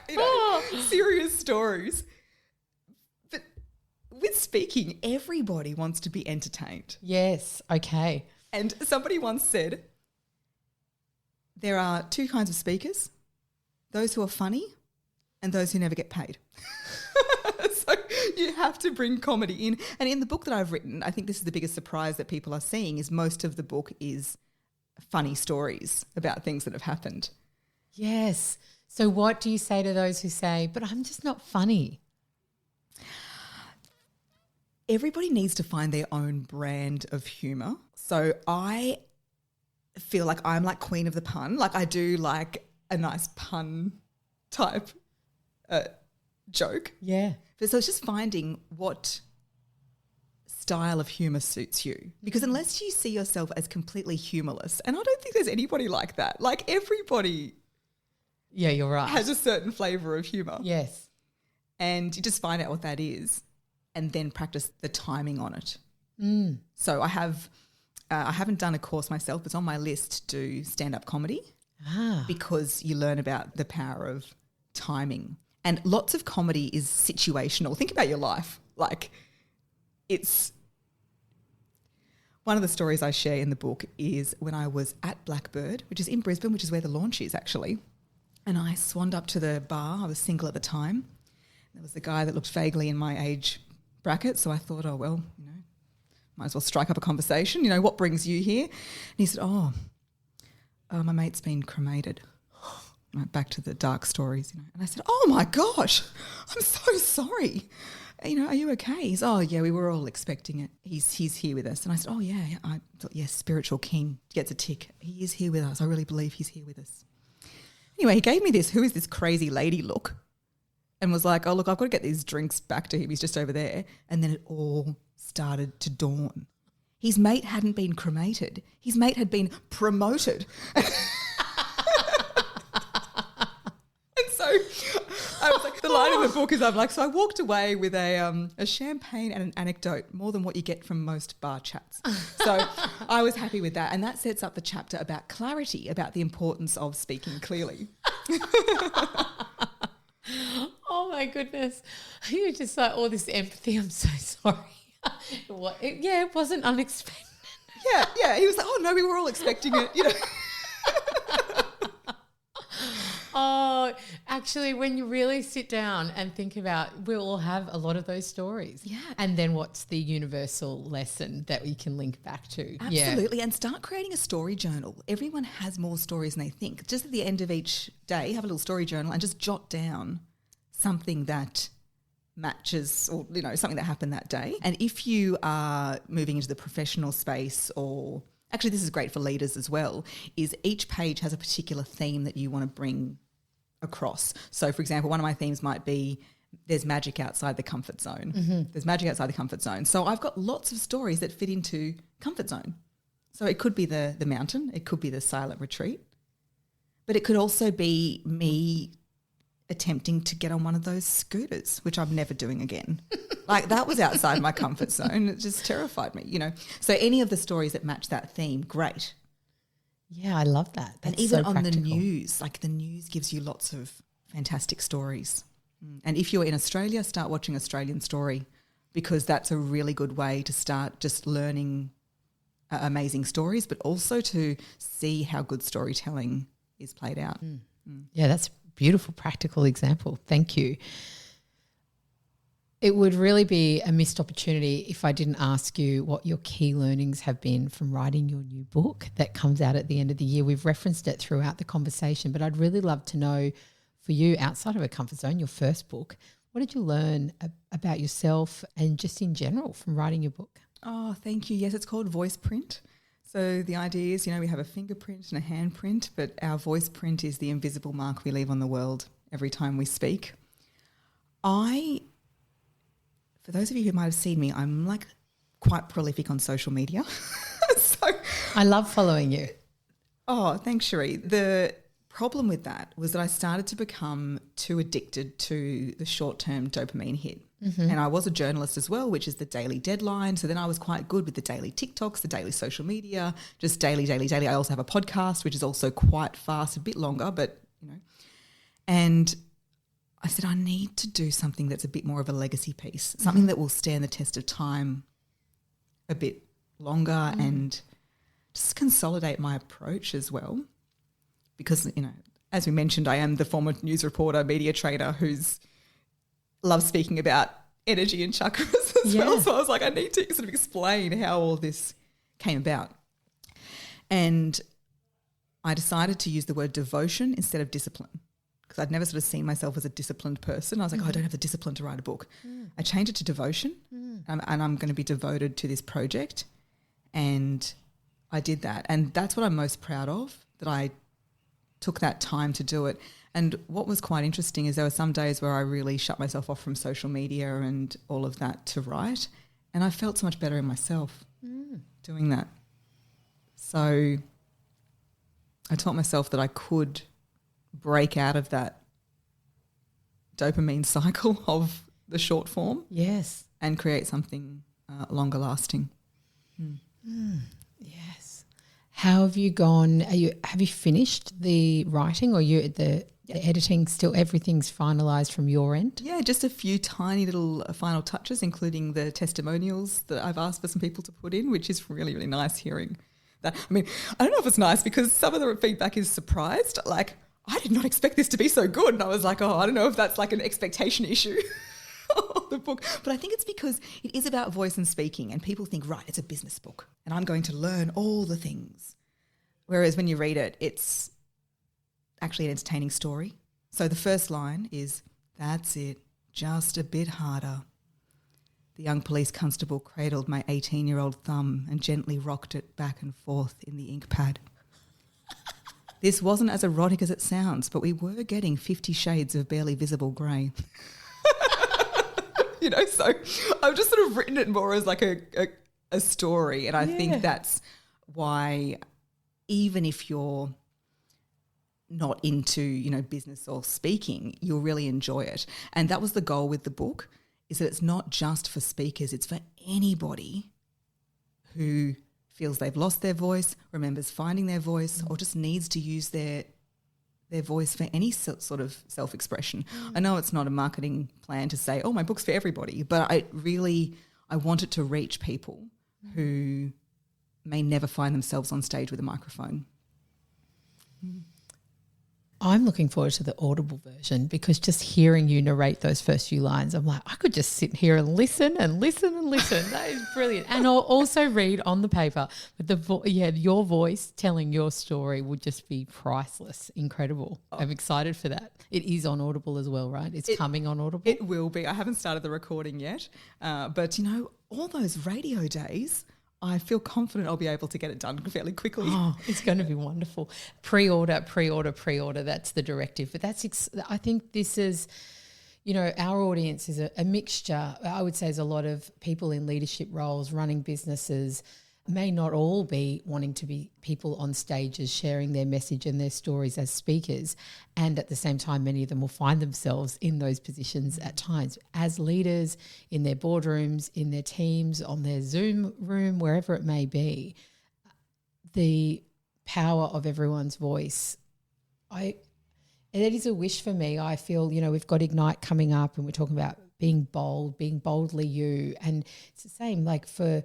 serious stories. But with speaking, everybody wants to be entertained. Yes. Okay. And somebody once said, there are two kinds of speakers, those who are funny and those who never get paid. So you have to bring comedy in. And in the book that I've written, I think this is the biggest surprise that people are seeing is most of the book is funny stories about things that have happened. Yes. So what do you say to those who say, but I'm just not funny? Everybody needs to find their own brand of humour. So I feel like I'm like queen of the pun. Like I do like a nice pun type joke. Yeah. So it's just finding what style of humour suits you. Because unless you see yourself as completely humourless, and I don't think there's anybody like that. Like everybody Yeah, you're right. has a certain flavour of humour. Yes. And you just find out what that is and then practice the timing on it. Mm. So I haven't done a course myself, but it's on my list to do stand-up comedy because you learn about the power of timing. And lots of comedy is situational. Think about your life. Like it's one of the stories I share in the book is when I was at Blackbird, which is in Brisbane, which is where the launch is actually. And I swanned up to the bar. I was single at the time. There was the guy that looked vaguely in my age bracket. So I thought, oh, well, might as well strike up a conversation. What brings you here? And he said, my mate's been cremated. Right, back to the dark stories, And I said, oh, my gosh, I'm so sorry. Are you okay? He's, oh, yeah, we were all expecting it. He's here with us. And I said, oh, yeah. I thought, yes, spiritual king gets a tick. He is here with us. I really believe he's here with us. Anyway, he gave me this, who is this crazy lady look, and was like, oh, look, I've got to get these drinks back to him. He's just over there. And then it all started to dawn. His mate hadn't been cremated. His mate had been promoted. And so I was like, the line in the book is I'm like, so I walked away with a champagne and an anecdote, more than what you get from most bar chats. So I was happy with that. And that sets up the chapter about clarity, about the importance of speaking clearly. Oh my goodness. You just like all this empathy. I'm so sorry. It wasn't unexpected. Yeah. He was like, oh no, we were all expecting it, Oh, actually, when you really sit down and think about, we'll all have a lot of those stories. Yeah. And then what's the universal lesson that we can link back to? Absolutely. And start creating a story journal. Everyone has more stories than they think. Just at the end of each day, have a little story journal and just jot down something that matches or, something that happened that day. And if you are moving into the professional space, or actually this is great for leaders as well, is each page has a particular theme that you want to bring across. So, for example, one of my themes might be there's magic outside the comfort zone. Mm-hmm. There's magic outside the comfort zone. So I've got lots of stories that fit into comfort zone. So it could be the mountain, it could be the silent retreat, but it could also be me attempting to get on one of those scooters, which I'm never doing again. Like that was outside my comfort zone. It just terrified me, So any of the stories that match that theme, great. Yeah, I love that. That's and even so on practical. the news, like the news gives you lots of fantastic stories. And if you're in Australia, start watching Australian Story, because that's a really good way to start just learning amazing stories, but also to see how good storytelling is played out. Yeah, that's a beautiful practical example. Thank you. It would really be a missed opportunity if I didn't ask you what your key learnings have been from writing your new book that comes out at the end of the year. We've referenced it throughout the conversation, but I'd really love to know for you, outside of a comfort zone, your first book, what did you learn about yourself and just in general from writing your book? Oh, thank you. Yes, it's called voice print. So the idea is, we have a fingerprint and a handprint, but our voice print is the invisible mark we leave on the world every time we speak. For those of you who might have seen me, I'm like quite prolific on social media. So I love following you. Oh, thanks, Cherie. The problem with that was that I started to become too addicted to the short-term dopamine hit. And I was a journalist as well, which is the daily deadline. So then I was quite good with the daily TikToks, the daily social media, just daily. I also have a podcast, which is also quite fast, a bit longer, but, you know. And I said, I need to do something that's a bit more of a legacy piece, something that will stand the test of time a bit longer and just consolidate my approach as well. Because, you know, as we mentioned, I am the former news reporter, media trainer who's loves speaking about energy and chakras as well. So I was like, I need to sort of explain how all this came about. And I decided to use the word devotion instead of discipline because I'd never sort of seen myself as a disciplined person. I was like, I don't have the discipline to write a book. I changed it to devotion and I'm going to be devoted to this project. And I did that. And that's what I'm most proud of, that I took that time to do it. And what was quite interesting is there were some days where I really shut myself off from social media and all of that to write, and I felt so much better in myself doing that. So I taught myself that I could break out of that dopamine cycle of the short form and create something longer lasting. Yes. How have you gone? Have you finished the writing, or you the editing still? Everything's finalised from your end? Yeah, just a few tiny little final touches, including the testimonials that I've asked for some people to put in, which is really, really nice hearing that. I mean, I don't know if it's nice because some of the feedback is surprised. Like, I did not expect this to be so good. And I was like, oh, I don't know if that's like an expectation issue of the book. But I think it's because it is about voice and speaking, and people think, right, it's a business book and I'm going to learn all the things. Whereas when you read it, it's actually an entertaining story. So the first line is, that's it, just a bit harder. The young police constable cradled my 18-year-old thumb and gently rocked it back and forth in the ink pad. This wasn't as erotic as it sounds, but we were getting 50 shades of barely visible grey. You know, so I've just sort of written it more as like a story, and I think that's why even if you're not into, you know, business or speaking, you'll really enjoy it. And that was the goal with the book, is that it's not just for speakers, it's for anybody who feels they've lost their voice, remembers finding their voice, or just needs to use their voice for any sort of self-expression. I know it's not a marketing plan to say, oh, my book's for everybody, but I want it to reach people who may never find themselves on stage with a microphone. I'm looking forward to the Audible version, because just hearing you narrate those first few lines, I'm like, I could just sit here and listen and listen and listen. That is brilliant. And I'll also read on the paper. But your voice telling your story would just be priceless, incredible. I'm excited for that. It is on Audible as well, right? It's coming on Audible? It will be. I haven't started the recording yet. But, you know, all those radio days, I feel confident I'll be able to get it done fairly quickly. Oh, it's going to be wonderful. Pre-order. That's the directive. But I think this is, you know, our audience is a mixture. I would say there's a lot of people in leadership roles, running businesses, may not all be wanting to be people on stages sharing their message and their stories as speakers. And at the same time, many of them will find themselves in those positions at times as leaders in their boardrooms, in their teams, on their Zoom room, wherever it may be. The power of everyone's voice. It is a wish for me. I feel, you know, we've got Ignite coming up and we're talking about being bold, being boldly you. And it's the same, like for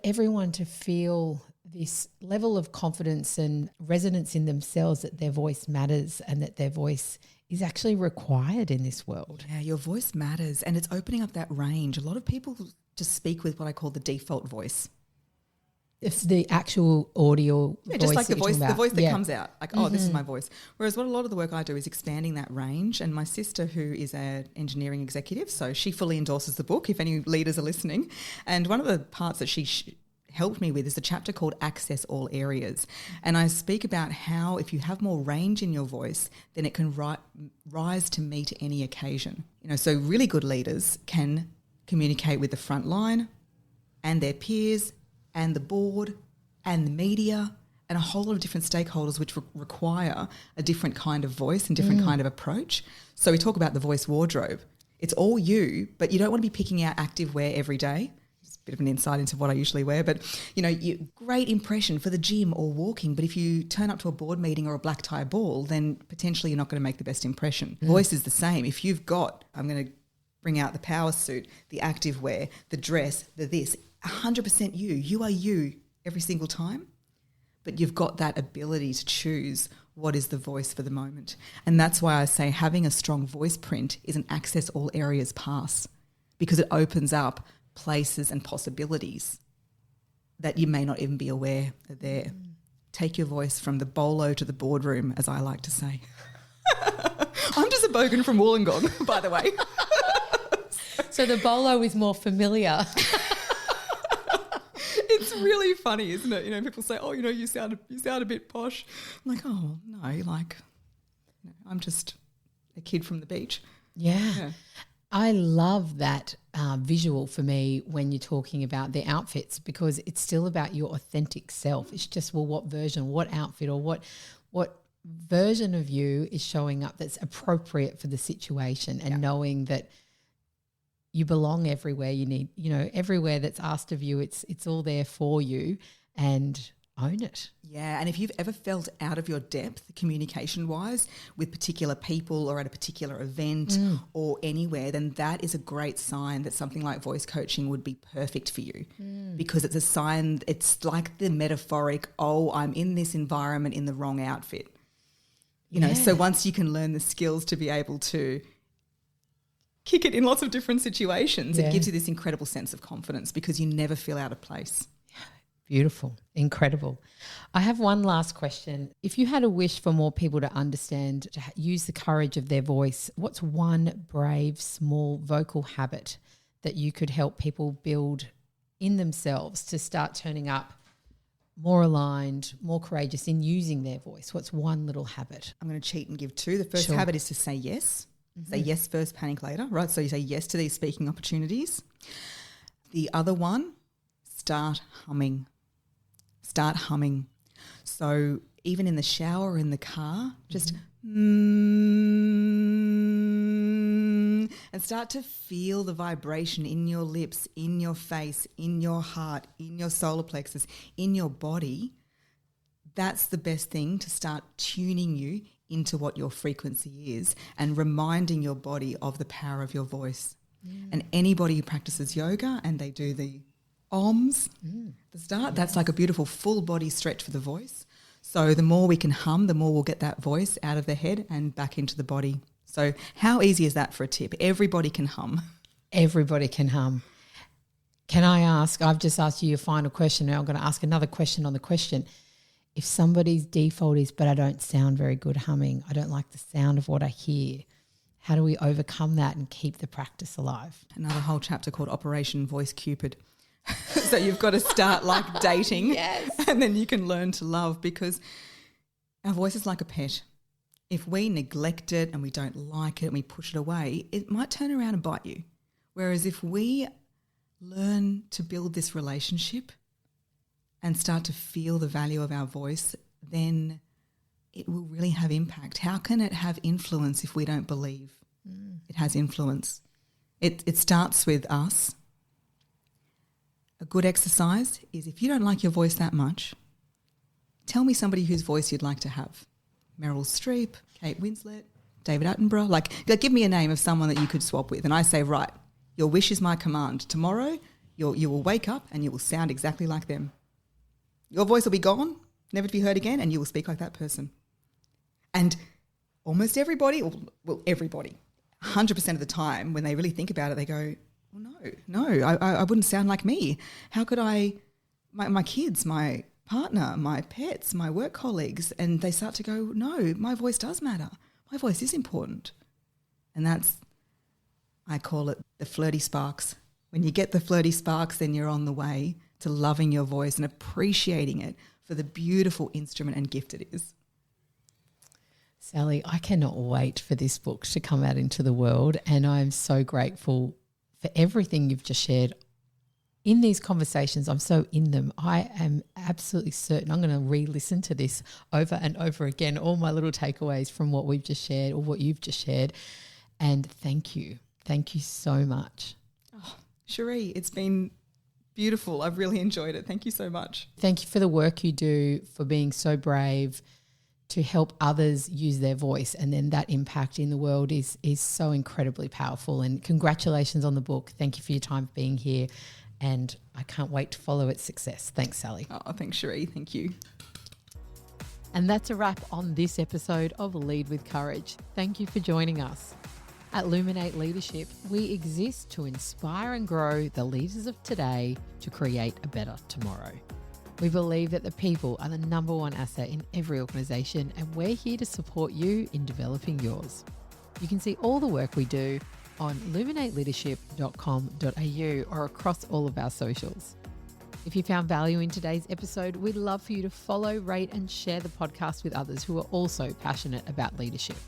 everyone to feel this level of confidence and resonance in themselves, that their voice matters and that their voice is actually required in this world. Yeah, your voice matters, and it's opening up that range. A lot of people just speak with what I call the default voice. It's the actual audio voice. Just like the voice that comes out, like, oh, this is Mm-hmm. my voice. Whereas what a lot of the work I do is expanding that range. And my sister, who is an engineering executive, so she fully endorses the book if any leaders are listening. And one of the parts that she helped me with is a chapter called Access All Areas. And I speak about how if you have more range in your voice, then it can rise to meet any occasion. You know, so really good leaders can communicate with the front line and their peers and the board and the media and a whole lot of different stakeholders which require a different kind of voice and different kind of approach. So we talk about the voice wardrobe. It's all you, but you don't want to be picking out active wear every day. It's a bit of an insight into what I usually wear, but great impression for the gym or walking, but if you turn up to a board meeting or a black tie ball, then potentially you're not going to make the best impression. Voice is the same. If you've got, I'm going to bring out the power suit, the active wear, the dress, the this, 100% you. You are you every single time, but you've got that ability to choose what is the voice for the moment. And that's why I say having a strong voice print is an access all areas pass, because it opens up places and possibilities that you may not even be aware are there. Take your voice from the bolo to the boardroom, as I like to say. I'm just a bogan from Wollongong, by the way. So the bolo is more familiar. It's really funny, isn't it? People say, "Oh, you sound a bit posh." I'm like, "Oh no, I'm just a kid from the beach." Yeah. I love that visual for me when you're talking about the outfits, because it's still about your authentic self. It's just, well, what version, what outfit, or what version of you is showing up that's appropriate for the situation, and knowing that you belong everywhere you need, everywhere that's asked of you, it's all there for you, and own it. Yeah, and if you've ever felt out of your depth communication-wise with particular people or at a particular event or anywhere, then that is a great sign that something like voice coaching would be perfect for you, because it's a sign, it's like the metaphoric, I'm in this environment in the wrong outfit. So once you can learn the skills to be able to kick it in lots of different situations, it gives you this incredible sense of confidence because you never feel out of place. Beautiful. Incredible. I have one last question. If you had a wish for more people to understand, to use the courage of their voice, what's one brave, small vocal habit that you could help people build in themselves to start turning up more aligned, more courageous in using their voice? What's one little habit? I'm going to cheat and give two. The first habit is to say yes. Say yes first, panic later, right? So you say yes to these speaking opportunities. The other one, start humming. Start humming. So even in the shower or in the car, just and start to feel the vibration in your lips, in your face, in your heart, in your solar plexus, in your body. That's the best thing to start tuning you into what your frequency is and reminding your body of the power of your voice. And anybody who practices yoga and they do the OMS, the start, that's like a beautiful full body stretch for the voice. So the more we can hum, the more we'll get that voice out of the head and back into the body. So how easy is that for a tip? Everybody can hum. Everybody can hum. Can I ask, I've just asked you your final question, now I'm going to ask another question on the question. If somebody's default is, but I don't sound very good humming, I don't like the sound of what I hear, how do we overcome that and keep the practice alive? Another whole chapter called Operation Voice Cupid. So you've got to start like dating and then you can learn to love, because our voice is like a pet. If we neglect it and we don't like it and we push it away, it might turn around and bite you. Whereas if we learn to build this relationship and start to feel the value of our voice, then it will really have impact. How can it have influence if we don't believe it has influence? It starts with us. A good exercise is, if you don't like your voice that much, tell me somebody whose voice you'd like to have. Meryl Streep, Kate Winslet, David Attenborough. Like give me a name of someone that you could swap with. And I say, right, your wish is my command. Tomorrow you will wake up and you will sound exactly like them. Your voice will be gone, never to be heard again, and you will speak like that person. And almost everybody, everybody, 100% of the time when they really think about it, they go, well, no, I wouldn't sound like me. How could I, my kids, my partner, my pets, my work colleagues, and they start to go, no, my voice does matter. My voice is important. And that's, I call it the flirty sparks. When you get the flirty sparks, then you're on the way to loving your voice and appreciating it for the beautiful instrument and gift it is. Sally, I cannot wait for this book to come out into the world, and I'm so grateful for everything you've just shared in these conversations, I'm so in them. I am absolutely certain I'm going to re-listen to this over and over again, all my little takeaways from what we've just shared or what you've just shared. And thank you. Thank you so much. Oh, Cherie, it's been beautiful. I've really enjoyed it. Thank you so much. Thank you for the work you do, for being so brave to help others use their voice, and then that impact in the world is so incredibly powerful. And congratulations on the book. Thank you for your time being here, and I can't wait to follow its success. Thanks, Sally. Oh, thanks, Cherie. Thank you. And that's a wrap on this episode of Lead with Courage. Thank you for joining us. At Luminate Leadership, we exist to inspire and grow the leaders of today to create a better tomorrow. We believe that the people are the number one asset in every organisation, and we're here to support you in developing yours. You can see all the work we do on luminateleadership.com.au or across all of our socials. If you found value in today's episode, we'd love for you to follow, rate and share the podcast with others who are also passionate about leadership.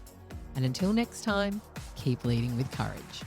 And until next time, keep leading with courage.